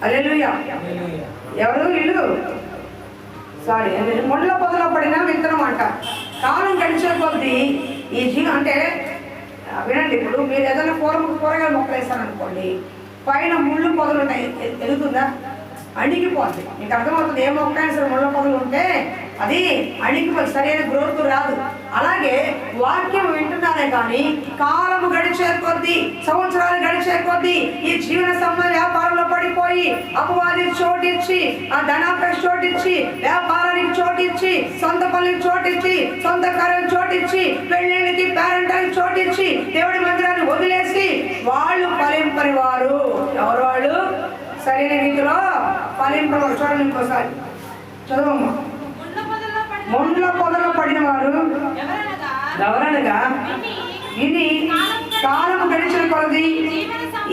హల్లెలూయా. ఎవరు వీళ్ళు? సారీ, మొండ్ల పొదలో పడిన విత్తనం అంట. కాలం గడిచే కొద్దీ ఈ జీవం అంటే వినండి, ఇప్పుడు మీరు ఏదైనా కూరగాయలు మొక్కలు వేస్తారనుకోండి, పైన ముళ్ళు పొదలు ఉంటాయి, ఎదుగుతుందా? అణిగిపోతుంది. మీకు అర్థమవుతుంది. ఏ మొక్క అయినా సరే ముళ్ళ పొదలు ఉంటే అది అణిగిపోయి సరైన గ్రోత్ రాదు. అలాగే వాక్యం వింటున్నారే కానీ కాలము గడిచే కొద్దీ, సంవత్సరాలు గడిచే కొద్దీ ఈ జీవన సంబంధ వ్యాపారంలో పడిపోయి అపవాది చోటిచ్చి, ఆ ధనాపేక్ష చోటిచ్చి, వ్యాపారానికి చోటిచ్చి, సొంత పనులకు చోటిచ్చి, సొంత కార్యం చోటిచ్చి, పెళ్ళిళ్ళకి పేరెంటానికి చోటిచ్చి, దేవుడి మందిరాన్ని వదిలేసి వాళ్ళు ఫలింపని వారు. ఎవరు వాళ్ళు? సరైన రీతిలో ఫలింపవారు. చూడండి ఇంకోసారి చదవమ్మా. మొండ్ల పొదలో పడిన వారు ఎవరనగా విని కాలం గడిచిన కొలది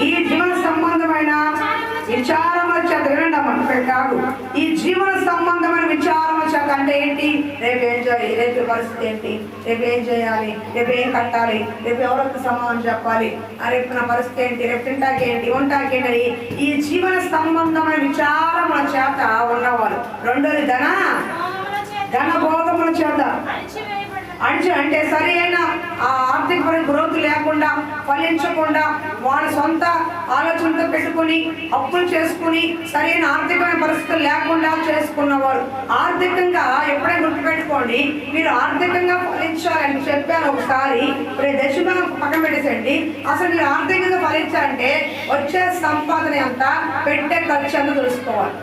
ఈ జీవన సంబంధమైన విచారముల చేత, వినండి కాదు, ఈ జీవన సంబంధమైన విచారముల చేత అంటే ఏంటి? రేపు ఏం చేయాలి, రేపు పరిస్థితి ఏంటి, రేపు ఏం చేయాలి, రేపు ఏం కట్టాలి, రేపు ఎవరికి సమాధానం చెప్పాలి, రేపు నా పరిస్థితి ఏంటి, రేపు తింటాకి ఏంటి, వంటాకి ఏంటి, ఈ జీవన సంబంధమైన విచారముల చేత ఉన్నవారు. రెండోది ధన భోగముల చేత అంటే సరి అయిన ఆర్థికపరమైన గ్రోత్ లేకుండా, ఫలించకుండా, వాళ్ళ సొంత ఆలోచనతో పెట్టుకుని అప్పులు చేసుకుని సరైన ఆర్థికమైన పరిస్థితులు లేకుండా చేసుకున్నవారు. ఆర్థికంగా ఎప్పుడైనా గుర్తుపెట్టుకోండి, మీరు ఆర్థికంగా ఫలించాలని చెప్పాను ఒకసారి. ఇప్పుడు దశమ పక్కన పెట్టేసండి. అసలు మీరు ఆర్థికంగా ఫలించాలంటే వచ్చే సంపాదన ఎంత, పెట్టే ఖర్చు ఎంత తెలుసుకోవాలి.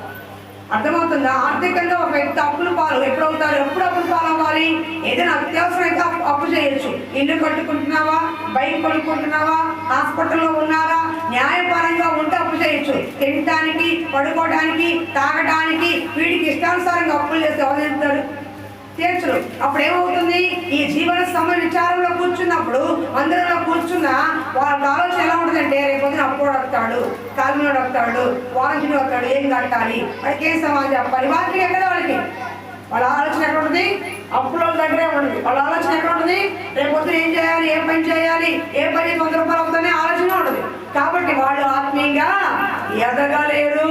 అర్థమవుతుందా? ఆర్థికంగా ఒక వ్యక్తి అప్పులు పాలు ఎప్పుడవుతారు? ఎప్పుడు అప్పులు పాలు అవ్వాలి? ఏదైనా అత్యవసరం అయితే అప్పు చేయొచ్చు. ఇల్లు కట్టుకుంటున్నావా, బైక్ కొనుక్కుంటున్నావా, హాస్పిటల్లో ఉన్నారా, న్యాయపరంగా ఉంటే అప్పు చేయొచ్చు. తినడానికి, పడుకోవడానికి, తాగడానికి, వీడికి ఇష్టానుసారంగా అప్పులు చేస్తే ఎవరు తింటారు? తీర్చరు. అప్పుడు ఏమవుతుంది? ఈ జీవన సమయ విచారంలో కూర్చున్నప్పుడు అందరిలో కూర్చున్న వాళ్ళ ఆలోచన ఎలా ఉంటుందంటే, రేపొద్దున అప్పుడు వస్తాడు, కాలంలో వస్తాడు, వారంటీలో వస్తాడు, ఏం కట్టాలి, వాడికి ఏం సమాధానం చెప్పాలి. వారికి ఎక్కడ వాళ్ళకి వాళ్ళ ఆలోచన ఎక్కడ ఉంటుంది? అప్పుల దగ్గరే ఉంటుంది. వాళ్ళ ఆలోచన ఎక్కడ ఉంటుంది? రేపొద్దున ఏం చేయాలి, ఏ పని చేయాలి, ఏ పని 100 రూపాయలు అవుతుందనే ఆలోచన ఉంటుంది. కాబట్టి వాళ్ళు ఆత్మీయంగా ఎదగలేరు.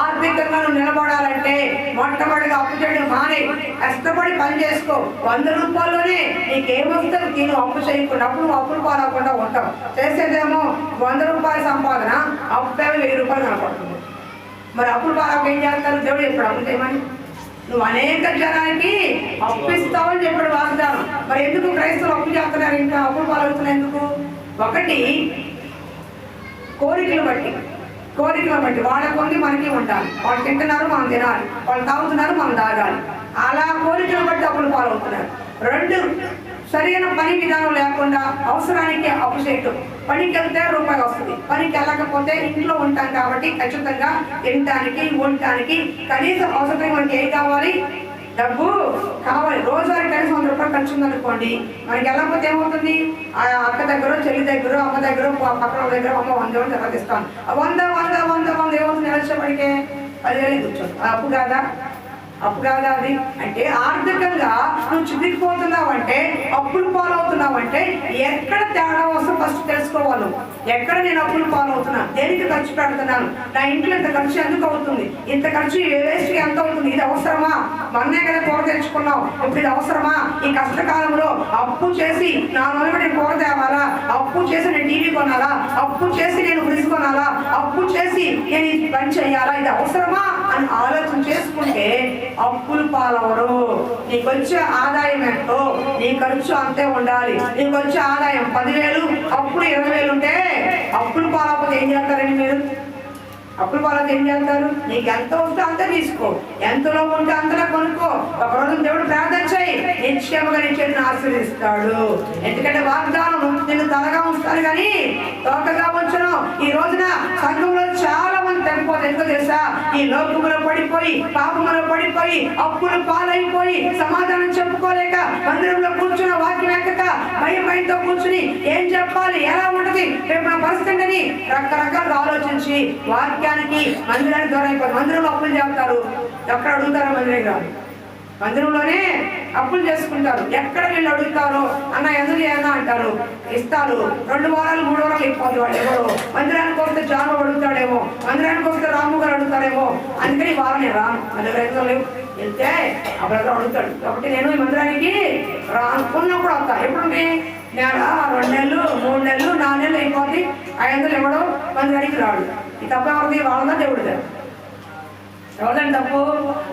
ఆర్థికంగా నువ్వు నిలబడాలంటే మొట్టమొదటిగా అప్పు చేయడం మానే, కష్టపడి పని చేసుకో. 100 రూపాయల్లోనే నీకేమొస్తుంది తిను, అప్పు చేయకుండా. అప్పుడు నువ్వు అప్పులు పాలకుండా ఉంటావు. చేసేదేమో 100 రూపాయల సంపాదన, అప్పు 1000 రూపాయలు కనపడుతుంది. మరి అప్పులు పాలకు ఏం చేస్తారు? దేవుడు ఎప్పుడు అప్పు చేయమని నువ్వు అనేక జనానికి అప్పిస్తావని చెప్పాడు వాగ్దానం. మరి ఎందుకు క్రైస్తవులు అప్పు చేస్తున్నారు, ఇంకా అప్పులు పాలవుతున్నాయి ఎందుకు? ఒకటి కోరికలు బట్టి వాళ్ళ కొన్ని మనకి ఉండాలి. వాళ్ళు తింటున్నారు, మనం తినాలి. వాళ్ళు తాగుతున్నారు, మనం తాగాలి. అలా కోరికలు బట్టి అప్పులు పాలవుతున్నారు. రెండు, సరైన పని విధానం లేకుండా అవసరానికి అప్పు చేయటం. పనికి వెళ్తే రూపాయి వస్తుంది, పనికి వెళ్ళకపోతే ఇంట్లో ఉంటాం కాబట్టి ఖచ్చితంగా తినడానికి ఉండటానికి కనీసం అవసరం మనకి ఏం కావాలి? డబ్బు కావాలి. రోజువారీ కనీసం 100 రూపాయలు ఖర్చు ఉందనుకోండి, మనకి వెళ్ళకపోతే ఏమవుతుంది? ఆ అక్క దగ్గర, చెల్లి దగ్గర, అమ్మ దగ్గర, పక్కన దగ్గర అమ్మ 100 చదివిస్తాను. 100 ఏమవుతుంది? వచ్చేప్పటికే 10,000 కూర్చోదు. అప్పు కాదా? అప్పు కాదా అది? అంటే ఆర్థికంగా నువ్వు చితికిపోతున్నావంటే, అప్పులు పాలవుతున్నావంటే ఎక్కడ తేడా వస్తుందో ఫస్ట్ తెలుసుకోవాలి. ఎక్కడ నేను అప్పులు పాలవుతున్నా, దేనికి ఖర్చు పెడుతున్నాను, నా ఇంట్లో ఇంత ఖర్చు ఎందుకు అవుతుంది, ఇంత ఖర్చు వేస్ట్ ఎంత అవుతుంది, ఇది అవసరమా? మొన్నే కదా కూర తెచ్చుకున్నావు, ఇప్పుడు ఇది అవసరమా? ఈ కష్టకాలంలో అప్పు చేసి నా వల్ల నేను కూర తేవాలా, అప్పు చేసి నేను టీవీ కొనాలా, అప్పు చేసి నేను ఫ్రిడ్జ్ కొనాలా, అప్పు చేసి నేను ఈ పని చేయాలా, ఇది అవసరమా అని ఆలోచన చేసుకుంటే అప్పులు పాలవరు. నీకు వచ్చే ఆదాయం ఎంతో నీ ఖర్చు అంతే ఉండాలి. నీకు వచ్చే ఆదాయం 10,000, అప్పుడు 20,000 ఉంటే అప్పులు పాలకపోతే ఏం చేస్తారండి మీరు? అప్పులు పాలకపోతే ఏం చేస్తారు? నీకు ఎంత వస్తే అంతే తీసుకో, ఎంతలో ఉంటే అంతలో కొనుక్కో. ఒకరోజు దేవుడు ప్రార్థన చేయి, నిశ్చయముగా నీ చేతిని ఆశీర్వదిస్తాడు. ఎందుకంటే వాగ్దానం నిన్ను తలగా ఉంచుతారు కానీ తోకగా ఉంచను. ఈ రోజున సంఘంలో చాలా మంది తగ్గిపోతారు. ఎందుకో తెలుసా? ఈ లోకములో పడిపోయి, పాపములో పడిపోయి, అప్పులు పాలైపోయి, సమాధానం చెప్పుకోలేక, మందిరంలో కూర్చున్న వాక్యం ఎక్కక భయంతో కూర్చుని ఏం చెప్పాలి, ఎలా ఉంటది రేపు నా పరిస్థితి అని రకరకాలుగా ఆలోచించి వాక్యానికి మందిరానికి దూరం అయిపోతారు. మందిరంలో అప్పులు చేస్తారు, ఎక్కడ అడుగుతారో మందిరం రాదు. మందిరంలోనే అప్పులు చేసుకుంటారు. ఎక్కడ వీళ్ళు అడుగుతారో అన్న ఎందుకు ఏమన్నా అంటారు, ఇస్తారు. 2 వారాలు 3 వారాలు అయిపోతుంది. వాళ్ళు ఎవరో మందిరానికి వస్తే జాను అడుగుతాడేమో, మందిరానికి వస్తే రాము గారు అడుగుతాడేమో, అందుకని వారం నేను రాను. మన దగ్గర లేవు, వెళ్తే అప్పుడు అడుగుతాడు. కాబట్టి నేను ఈ మందిరానికి అనుకున్నప్పుడు వస్తా. ఎప్పుడుంటే నేను 2 నెలలు 3 నెలలు 4 నెలలు అయిపోతుంది. 500 ఇవ్వడం మందిరానికి రాడు. ఈ తప్ప ఎవరిది? వాళ్ళదా దేవుడిదా? ఎవరిదండి తప్పు?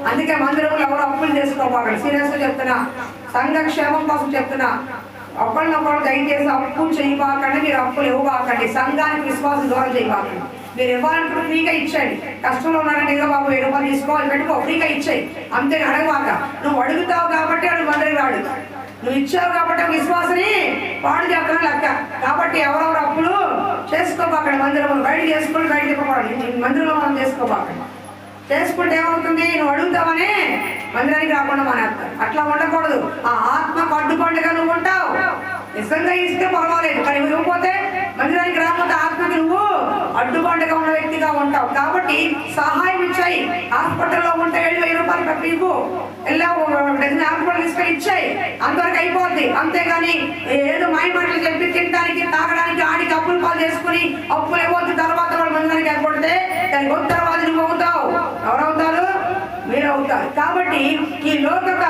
అందుకే మందిరంలో ఎవరు అప్పులు చేసుకోవాలి. సీరియస్గా చెప్తున్నా, సంఘ క్షేమం కోసం చెప్తున్నా. ఒకళ్ళనొకళ్ళు దయచేసి అప్పు చేయబాకండి, మీరు అప్పులు ఇవ్వబాకండి. సంఘానికి విశ్వాసం దూరం చేయబాకండి. మీరు ఇవ్వాలనుకుంటే ఫ్రీగా ఇచ్చేయండి. కష్టంలో ఉన్నారంటే ఇక బాబు 7 రూపాయలు తీసుకోవాలి పెట్టుకో, ఫ్రీగా ఇచ్చేయి. అంతే, అడగబాక. నువ్వు అడుగుతావు కాబట్టి వాడు మందిరం రాడు. నువ్వు ఇచ్చావు కాబట్టి విశ్వాసని పాడు చేస్తున్నా లెక్క. కాబట్టి ఎవరెవరు అప్పులు చేసుకోబాకండి. మందిరంలో బయట చేసుకుని బయట ఇవ్వకూడదు. మందిరంలో మనం చేసుకోబాకండి. చేసుకుంటే ఏమవుతుంది? నువ్వు అడుగుతావని మందిరానికి రాకుండా మానేస్తారు. అట్లా ఉండకూడదు. ఆ ఆత్మకు అడ్డుపండుగా నువ్వు ఉంటావు. నిజంగా ఇస్తే పర్వాలేదు, కానీ ఇవ్వకపోతే మందిరానికి రాకపోతే ఆత్మకి నువ్వు అడ్డుపండుగా ఉన్న వ్యక్తిగా ఉంటావు. కాబట్టి సహాయం ఇచ్చాయి. హాస్పిటల్లో ఉంటే 1000 రూపాయలు పెట్టి ఇవ్వు. వెళ్ళావు హాస్పిటల్ తీసుకొని ఇచ్చాయి, అంతవరకు అయిపోద్ది. అంతేగాని ఏదో మాయమాటలు చెప్పి తినడానికి తాగడానికి ఆడికి అప్పులు పాలు చేసుకుని అప్పులు ఇవ్వద్దు. తర్వాత వాళ్ళు మందిరానికి ఏర్పడితే దానికి వచ్చిన తర్వాత నువ్వు అవుతావు. ఎవరవుతారు? మీరు అవుతారు. కాబట్టి ఈ లోకక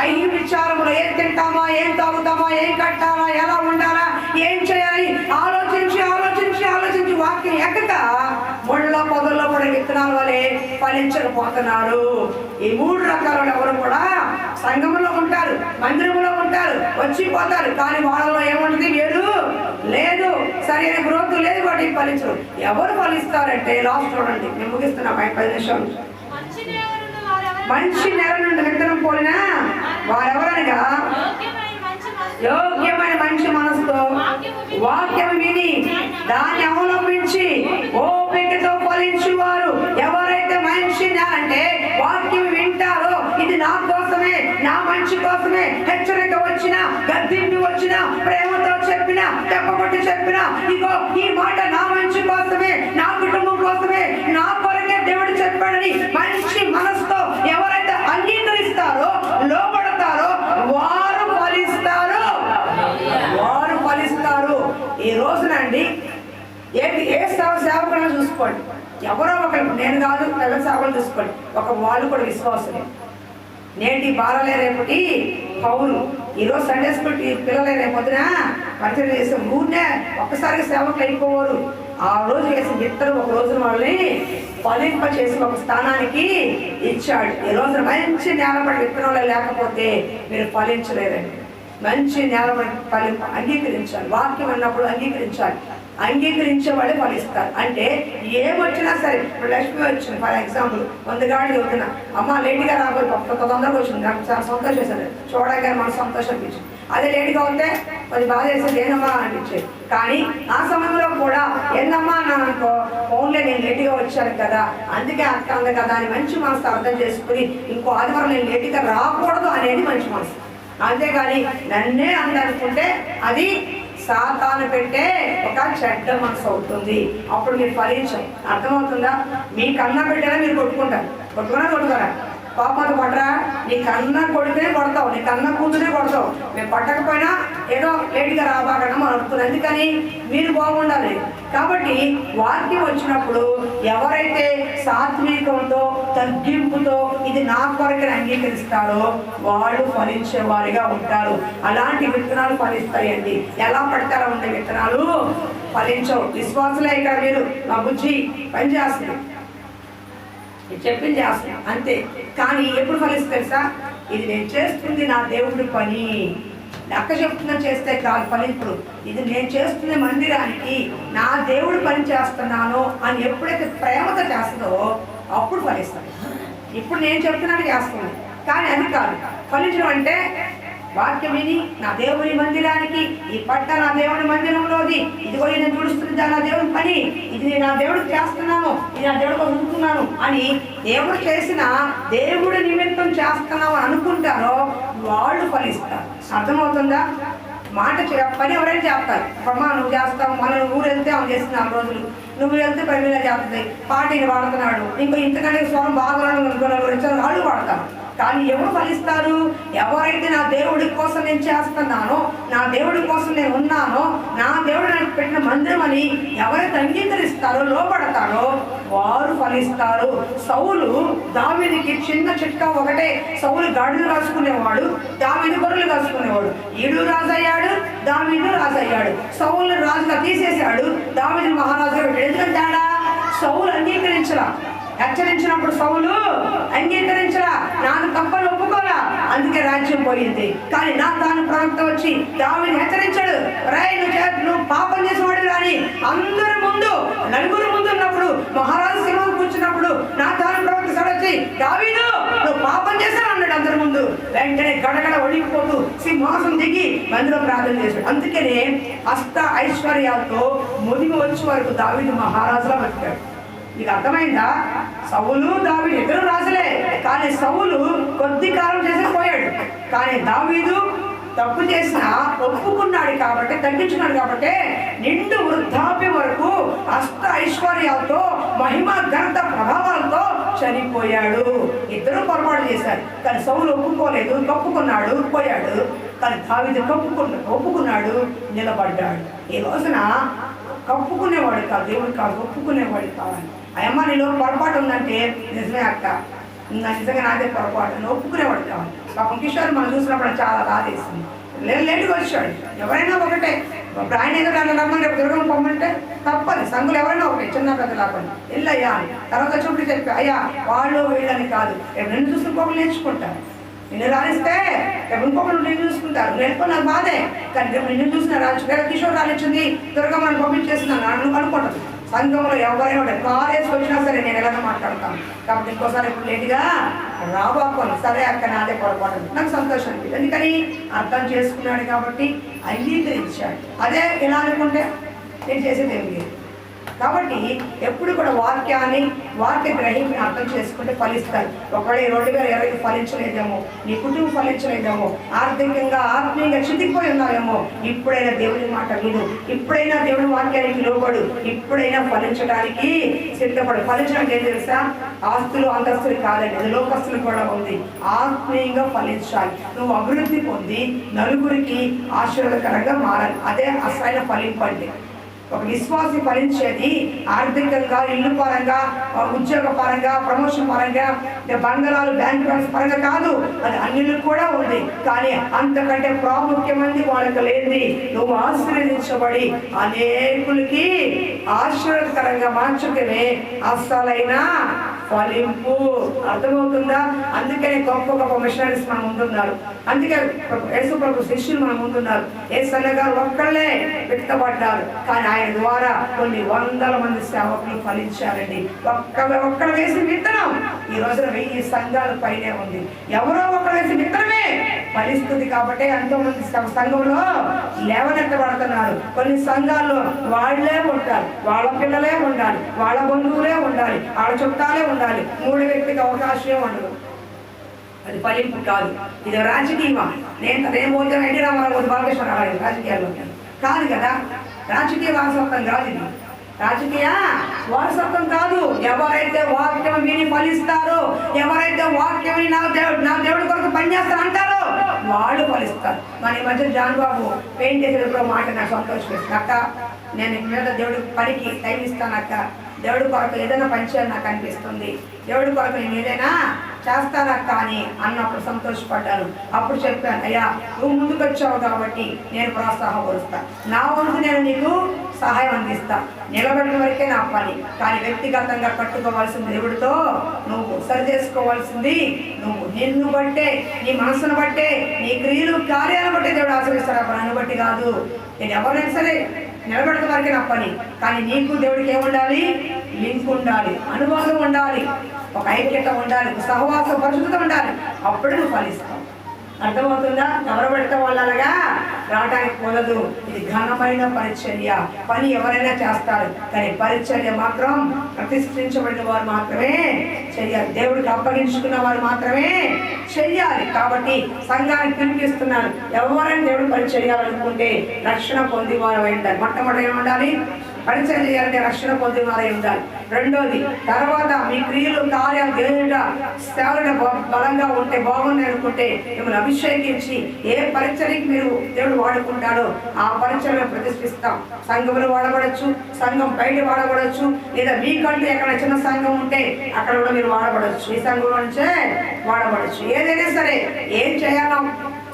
5 విచారములు, ఏం తింటామా, ఏం తాగుతామా, ఏం కట్టాలా, ఎలా ఉండాలా, ఏం చేయాలి ఆలోచించి ఆలోచించి ఆలోచించి వాక్యం ఎక్కక ముళ్ళ పొదల్లో కూడా విత్తనాల వలె ఫలించకపోతున్నారు. ఈ 3 రకాల ఎవరు కూడా సంఘంలో ఉంటారు, మందిరంలో ఉంటారు, వచ్చిపోతారు. కానీ వాళ్ళలో ఏముంటుంది? వేరు లేదు, సరైన గ్రోత్ లేదు, వాటికి ఫలించరు. ఎవరు ఫలిస్తారంటే లాస్ట్ చూడండి, నేను ముగిస్తున్నా 10 నిమిషాలు. మంచి నేల నుండి విత్తనం పోలిన వారెవరనగా యోగ్యమైన మంచి మనసుతో వాక్యం విని దాన్ని అవలంబించి ఓపికతో ఫలించువారు. ఎవరైతే మంచి అంటే వాక్యం వింటారో, ఇది నా కోసమే, నా మంచి కోసమే, హెచ్చరిక వచ్చినా, గద్దింపు వచ్చినా, ప్రేమతో చెప్పినా, చెప్పబట్టి చెప్పినా, ఇగో ఈ మాట నా మంచి కోసమే, నా కుటుంబం కోసమే, నా కొరకే దేవుడు చెప్పాడని మంచి మనసుతో ఎవరైతే అంగీకరిస్తారో, లోబడతారో వారు ఫలిస్తారు. వారు ఫలిస్తారు. ఈ రోజునండి ఏ సేవకులను చూసుకోండి, ఎవరో ఒకరు, నేను కాదు, తెల్ల సేవకులు చూసుకోండి, వాళ్ళు కూడా విశ్వాసమే. నేటి బాలలే రేపటి పౌరు. ఈరోజు సండే స్కూల్ పిల్లలే రేపొద్దున పరిచయం చేసే ఊరినే ఒక్కసారిగా సేవకులు అయిపోవారు. ఆ రోజు వేసిన విత్తనం ఒక రోజున వాళ్ళని ఫలింప చేసి ఒక స్థానానికి ఇచ్చాడు. ఈ రోజున మంచి నేలపడి విత్తనాలు లేకపోతే మీరు ఫలించలేరండి. మంచి నేలపడి ఫలింప అంగీకరించాలి. వాక్యం అన్నప్పుడు అంగీకరించాలి. అంగీకరించే వాళ్ళే ఫలిస్తారు. అంటే ఏమొచ్చినా సరే, ఇప్పుడు లక్ష్మి వచ్చింది ఫర్ ఎగ్జాంపుల్, 100 గాడి చదువుతున్నా, అమ్మ లేట్గా రాబోయి తొందరగా వచ్చింది, నాకు చాలా సంతోషం వేసాను, చూడగానే మనకు సంతోషం అనిపించింది. అదే లేట్గా ఉంటే అది బాధ వేసేది, ఏనమ్మా అనిపించేది. కానీ ఆ సమయంలో కూడా ఏందమ్మా అన్నాను అనుకో, ఫోన్లే నేను లేట్గా వచ్చాను కదా, అందుకే అక్క ఉంది కదా అని మంచి మనసు అర్థం చేసుకుని ఇంకో ఆదివారం నేను లేట్గా రాకూడదు అనేది మంచి మనసు. అంతేగాని నన్నే అందనుకుంటే అది సాతాను పెట్టే ఒక చెడ్డ మనసు అవుతుంది. అప్పుడు మీరు ఫలించం. అర్థమవుతుందా? మీ కన్నా పెట్టేలా మీరు కొట్టుకున్నారా పాపంతో పడరా? నీ కన్నా కొడితే కొడతావు, నీ కన్నా కూతురే కొడతావు. మేము పట్టకపోయినా ఏదో లేట్గా రాబాకడం మనం అనుకున్నాం. ఎందుకని? మీరు బాగుండాలి. కాబట్టి వాక్యం వచ్చినప్పుడు ఎవరైతే సాత్వికంతో తగ్గింపుతో ఇది నా కొరకని అంగీకరిస్తారో వాళ్ళు ఫలించే వారిగా ఉంటారు. అలాంటి విత్తనాలు ఫలిస్తాయండి. ఎలా పడతారో ఉండే విత్తనాలు ఫలించవు. విశ్వాసులే ఇక్కడ మీరు నా బుజ్జి పని చేస్తుంది, చెప్పింది చేస్తాం అంతే. కానీ ఎప్పుడు ఫలిస్తుంది తెలుసా? ఇది నేను చేస్తుంది నా దేవుడి పని, అక్క చెప్తున్నా చేస్తే కాదు ఫలింపుడు. ఇది నేను చేస్తున్న మందిరానికి నా దేవుడు పని చేస్తున్నాను అని ఎప్పుడైతే ప్రేమతో చేస్తుందో అప్పుడు ఫలిస్తాను. ఇప్పుడు నేను చెప్తున్నాను చేస్తున్నాను, కానీ అది కాదు ఫలించడం. అంటే వాక్యం విని నా దేవుని మందిరానికి, ఈ పట్ట నా దేవుని మందిరంలోది, ఇదిగో నేను చూడుస్తుంది నా దేవుని పని, ఇది నేను నా దేవుడికి చేస్తున్నాను, ఇది నా దేవుడికి ఉంటున్నాను అని దేవుడు చేసిన దేవుడి నిమిత్తం చేస్తున్నావు అని అనుకుంటారో వాళ్ళు ఫలిస్తారు. అర్థమవుతుందా? మాట పని ఎవరైనా చేస్తారు. అమ్మా నువ్వు చేస్తావు, మన ఊరు వెళ్తే ఆమె చేస్తుంది 4 రోజులు, నువ్వు వెళ్తే పని చేస్తుంది, పాటలు వాడుతున్నాడు, ఇంకా ఇంతకంటే స్వరం బాగా వాళ్ళు వాడతారు. కానీ ఎవరు ఫలిస్తారు? ఎవరైతే నా దేవుడి కోసం నేను చేస్తున్నానో, నా దేవుడి కోసం నేను ఉన్నానో, నా దేవుడు నాకు పెట్టిన మందిరం అని ఎవరైతే అంగీకరిస్తారో, లోపడతారో వారు ఫలిస్తారు. సౌలు దావీదుకి చిన్న చిట్కా ఒకటే. సౌలు గాడిదలు కాసుకునేవాడు, దావీదు గొర్రెలు కాసుకునేవాడు. ఈడు రాజు అయ్యాడు, దావీదు రాజు అయ్యాడు. సౌలు రాజుగా తీసేశాడు, దావీదు మహారాజుగా పెట్టాడు. ఎందుకంటే సౌలు అంగీకరించలా. హెచ్చరించినప్పుడు సౌలు అంగీకరించరా, నాకు తప్పని ఒప్పుకోరా, అందుకే రాజ్యం పోయింది. కానీ నా తాను ప్రవక్త వచ్చి దావీదుని హెచ్చరించాడు, నువ్వు పాపం చేసేవాడు కానీ అందరి ముందు, నలుగురు ముందు ఉన్నప్పుడు, మహారాజు సింహం కూర్చున్నప్పుడు నా తాను ప్రవక్త సడొచ్చి దావీదు నువ్వు పాపం చేశావు అన్నాడు అందరి ముందు. వెంటనే గడగడ ఒడిగిపోతూ సింహాసం దిగి మందిలో ప్రార్థన చేశాడు. అందుకనే అష్ట ఐశ్వర్యాలతో ముదిమి వచ్చే వరకు దావీదు మహారాజులా బతికాడు. నీకు అర్థమైందా? సౌలు దావీదు ఇద్దరు రాజులే, కానీ సౌలు కొద్ది కాలం చేసి పోయాడు. కానీ దావీదు తప్పు చేసినా ఒప్పుకున్నాడు కాబట్టి, తగ్గించున్నాడు కాబట్టి నిండు వృద్ధాప్యం వరకు అష్ట ఐశ్వర్యాలతో మహిమ ఘనత ప్రభావాలతో చనిపోయాడు. ఇద్దరు పొరపాటు చేశారు, కానీ సౌలు ఒప్పుకోలేదు, కప్పుకున్నాడు, పోయాడు. కానీ దావీదు ఒప్పుకున్నాడు, నిలబడ్డాడు. ఈ రోజున కప్పుకునేవాడు కాదు, దేవుడు కాదు, ఒప్పుకునేవాడు కావాలి. అయ్యమ్మ నీలో పొరపాటు ఉందంటే నిజమే అక్క, నిజంగా నాదే పొరపాటు అని ఒప్పుకునేవాడు కావాలి. పాపం కిషోర్ మనం చూసినప్పుడు చాలా బాధ వేసింది. లేటుగా వచ్చాడు. ఎవరైనా ఒకటే, ఇప్పుడు ఆయన ఏదో రమ్మని రేపు దుర్గమ్మ పొమ్మంటే తప్పదు. సంఘులు ఎవరైనా ఒకటే, చిన్న పెద్ద లేకుండా వెళ్ళయ్యా అని. తర్వాత చూపుడు చెప్పి అయ్యా వాళ్ళు వీళ్ళని కాదు, రేపు నిన్ను చూసిన పోకలు నేర్చుకుంటారు. నిన్ను రాణిస్తే రేపు ఇంకొకరు నిన్ను చూసుకుంటారు. నేర్చుకున్న బాధే, కానీ రేపు నిన్ను చూసిన రాజు వేరే కిషోర్ రానిచ్చింది, దుర్గమ్మని పంపించేస్తున్నాను అనుకుంటుంది. సంఘంలో ఎవరైనా కాలేజ్ వచ్చినా సరే నేను ఎలాగ మాట్లాడతాను. కాబట్టి ఇంకోసారి ఇప్పుడు లేటుగా రాబోకోను, సరే అక్క నాదే పొరపాటు, నాకు సంతోషం అనిపించింది. ఎందుకని అర్థం చేసుకున్నాడు కాబట్టి అంగీకరించాడు. అదే ఇలా అనుకుంటే నేను చేసేది ఏం లేదు. కాబట్టి ఎప్పుడు కూడా వాక్య గ్రహింపుని అర్థం చేసుకుంటే ఫలిస్తారు. ఒకవేళ 2020 ఫలించలేదేమో, నీ కుటుంబం ఫలించలేదేమో, ఆర్థికంగా ఆత్మీయంగా చితికిపోయి ఉన్నావేమో, ఇప్పుడైనా దేవుని మాట విను, ఇప్పుడైనా దేవుని వాక్యానికి లోబడు, ఇప్పుడైనా ఫలించడానికి సిద్ధపడు. ఫలించడానికి ఏం తెలుసా? ఆస్తులు అంతస్తులు కాదండి, అది లోకస్తులు కూడా ఉంది. ఆత్మీయంగా ఫలించాలి. నువ్వు అభివృద్ధి పొంది నలుగురికి ఆశీర్వాదకరంగా మారాలి. అదే అసలైన ఫలింపు అంటే. ఒక విశ్వాసి ఫలించేది ఆర్థికంగా, ఇల్లు పరంగా, ఉద్యోగ పరంగా, ప్రమోషన్ పరంగా, బంగారాలు, బ్యాంక్ బ్యాలెన్స్ పరంగా కాదు. అది అన్నిలు కూడా ఉంది. కానీ అంతకంటే ప్రాముఖ్యమైనది వాళ్ళకి లేనిది నువ్వు ఆశీర్వదించబడి అనేకులకి ఆశీర్వాదకరంగా మార్చుకునే అసలైన ఫలింపు. అర్థమవుతుందా? అందుకనే గొప్ప గొప్ప మిషనరీస్ మన ముందున్నారు. అందుకే యేసు ప్రభు శిష్యులు మన ముందున్నారు. యేసయ్య గారు ఒక్కళ్ళే వ్యక్తపడ్డారు, కానీ ఆయన ద్వారా కొన్ని వందల మంది సేవకులు ఫలించారండి. ఒక్కడ వేసి విత్తనం ఈ రోజున 1000 సంఘాల పైనే ఉంది. ఎవరో ఒకరు వేసి విత్తనమే ఫలిస్తుంది. కాబట్టి ఎంతో మంది సంఘంలో లేవనెత్తబడుతున్నారు. కొన్ని సంఘాల్లో వాళ్ళే ఉంటారు, వాళ్ళ పిల్లలే ఉండాలి, వాళ్ళ బంధువులే ఉండాలి, వాళ్ళ చుట్టాలే ఉండాలి. 3 వ్యక్తికి అవకాశమే ఉండదు. అది ఫలింపు కాదు. ఇది రాజకీయమా? నేను పోతే ఎన్టీ రామారావు బాలకృష్ణ రాజకీయాల్లో కాదు కదా. రాజకీయ వారసత్వం కాదు ఇది. రాజకీయ వారసత్వం కాదు. ఎవరైతే వాక్యం విని ఫలిస్తారో, ఎవరైతే వాక్యం విని నా దేవుడి కొరకు పనిచేస్తారు అంటారో వాళ్ళు ఫలిస్తారు. మన ఈ మధ్య జాన్ బాబు పెయింట్ చేసేటప్పుడు మాట నాకు సంతోషిస్తుంది. అక్క, నేను మీద దేవుడి పనికి టైం ఇస్తాను అక్క, దేవుడి కొరకు ఏదైనా పని చేయాలి నాకు అనిపిస్తుంది, దేవుడి కొరకు నేను ఏదైనా చేస్తానక్క అని అన్నప్పుడు సంతోషపడ్డాను. అప్పుడు చెప్పాను, అయ్యా నువ్వు ముందుకు వచ్చావు కాబట్టి నేను ప్రోత్సాహపరుస్తాను, నా వంతు నేను నీకు సహాయం అందిస్తా, నిలబడిన వరకే నా పని. కానీ వ్యక్తిగతంగా కట్టుకోవాల్సింది దేవుడితో నువ్వు సరి చేసుకోవాల్సింది నువ్వు. నిన్ను బట్టే, నీ మనసును బట్టే, నీ క్రియలు కార్యాలను బట్టే దేవుడు ఆశ్రయిస్తాడు, నన్ను బట్టి కాదు. నేను ఎవరైనా సరే నిలబెడత వరకే నా పని. కానీ నీకు దేవుడికి ఏముండాలి? లింక్ ఉండాలి, అనుబంధం ఉండాలి, ఒక ఐక్యత ఉండాలి, సహవాస పరిశుద్ధత ఉండాలి. అప్పుడు నువ్వు ఫలిస్తావు. అర్థమవుతుందా? ఎవరు పెడితే వాళ్ళగా రావడానికి పోలదు. ఇది ఘనమైన పరిచర్య. పని ఎవరైనా చేస్తారు, కానీ పరిచర్య మాత్రం ప్రతిష్ఠించబడిన వారు మాత్రమే చెయ్యాలి. దేవుడికి అప్పగించుకున్న వారు మాత్రమే చెయ్యాలి. కాబట్టి సంఘానికి పిలిపిస్తున్నారు, ఎవరైనా దేవుడు పని చేయాలనుకుంటే రక్షణ పొంది వారు ఉంటారు. మొట్టమొదటి ఏముండాలి? పరిచయం చేయాలంటే రక్షణ పొందిన వారై ఉండాలి. రెండోది, తర్వాత మీ క్రియలు కార్యాలు దేవుడ సేవలు బలంగా ఉంటే, బాగుంది అనుకుంటే మిమ్మల్ని అభిషేకించి ఏ పరిచర్యకి మీరు దేవుడు వాడుకుంటాడో ఆ పరిచర్యను ప్రతిష్ఠిస్తాం. సంఘములు వాడబడచ్చు, సంఘం బయట వాడబడచ్చు, లేదా మీకంటూ ఎక్కడ చిన్న సంఘం ఉంటే అక్కడ కూడా మీరు వాడబడచ్చు, ఈ సంఘంలో నుంచే వాడబడచ్చు. ఏదైనా సరే ఏం చేయాలో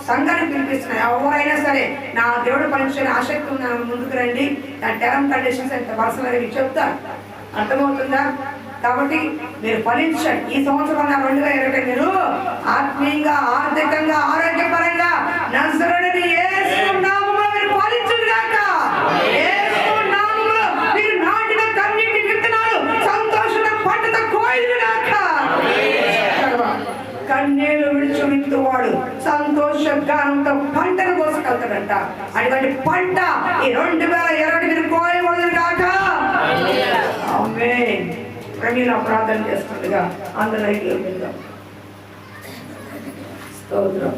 సంఘాన్ని పిలిపిస్తున్నాయి. ఎవరైనా సరే నా దేవుడు పనిచేయని ఆసక్తి ఉన్న ముందుకు రండి, నా టర్మ్ కండిషన్స్ అయితే పర్సనల్గా మీకు చెప్తాను. అర్థమవుతుందా? కాబట్టి మీరు ఫలించండి. ఈ సంవత్సరం 2020 మీరు ఆత్మీయంగా, ఆర్థికంగా, ఆరోగ్యపరంగా నజరేయుడైన యేసు నామములో మీరు ఫలించును గాక. యేసు నామములో మీరు నాటిన కన్నీటి విత్తనాలు సంతోషంగా పంటతో కోయును గాక. కన్నీళ్లు విడిచి విత్తువాడు సంతోషగానంతో పంటను కోసుకెళ్తాడంట. అటువంటి పంట ఈ 2020 మీరు కోయవలెను గాక. ఆమేన్. ప్రమీల ప్రార్థన చేస్తుండగా అందరికీ స్తోత్రం.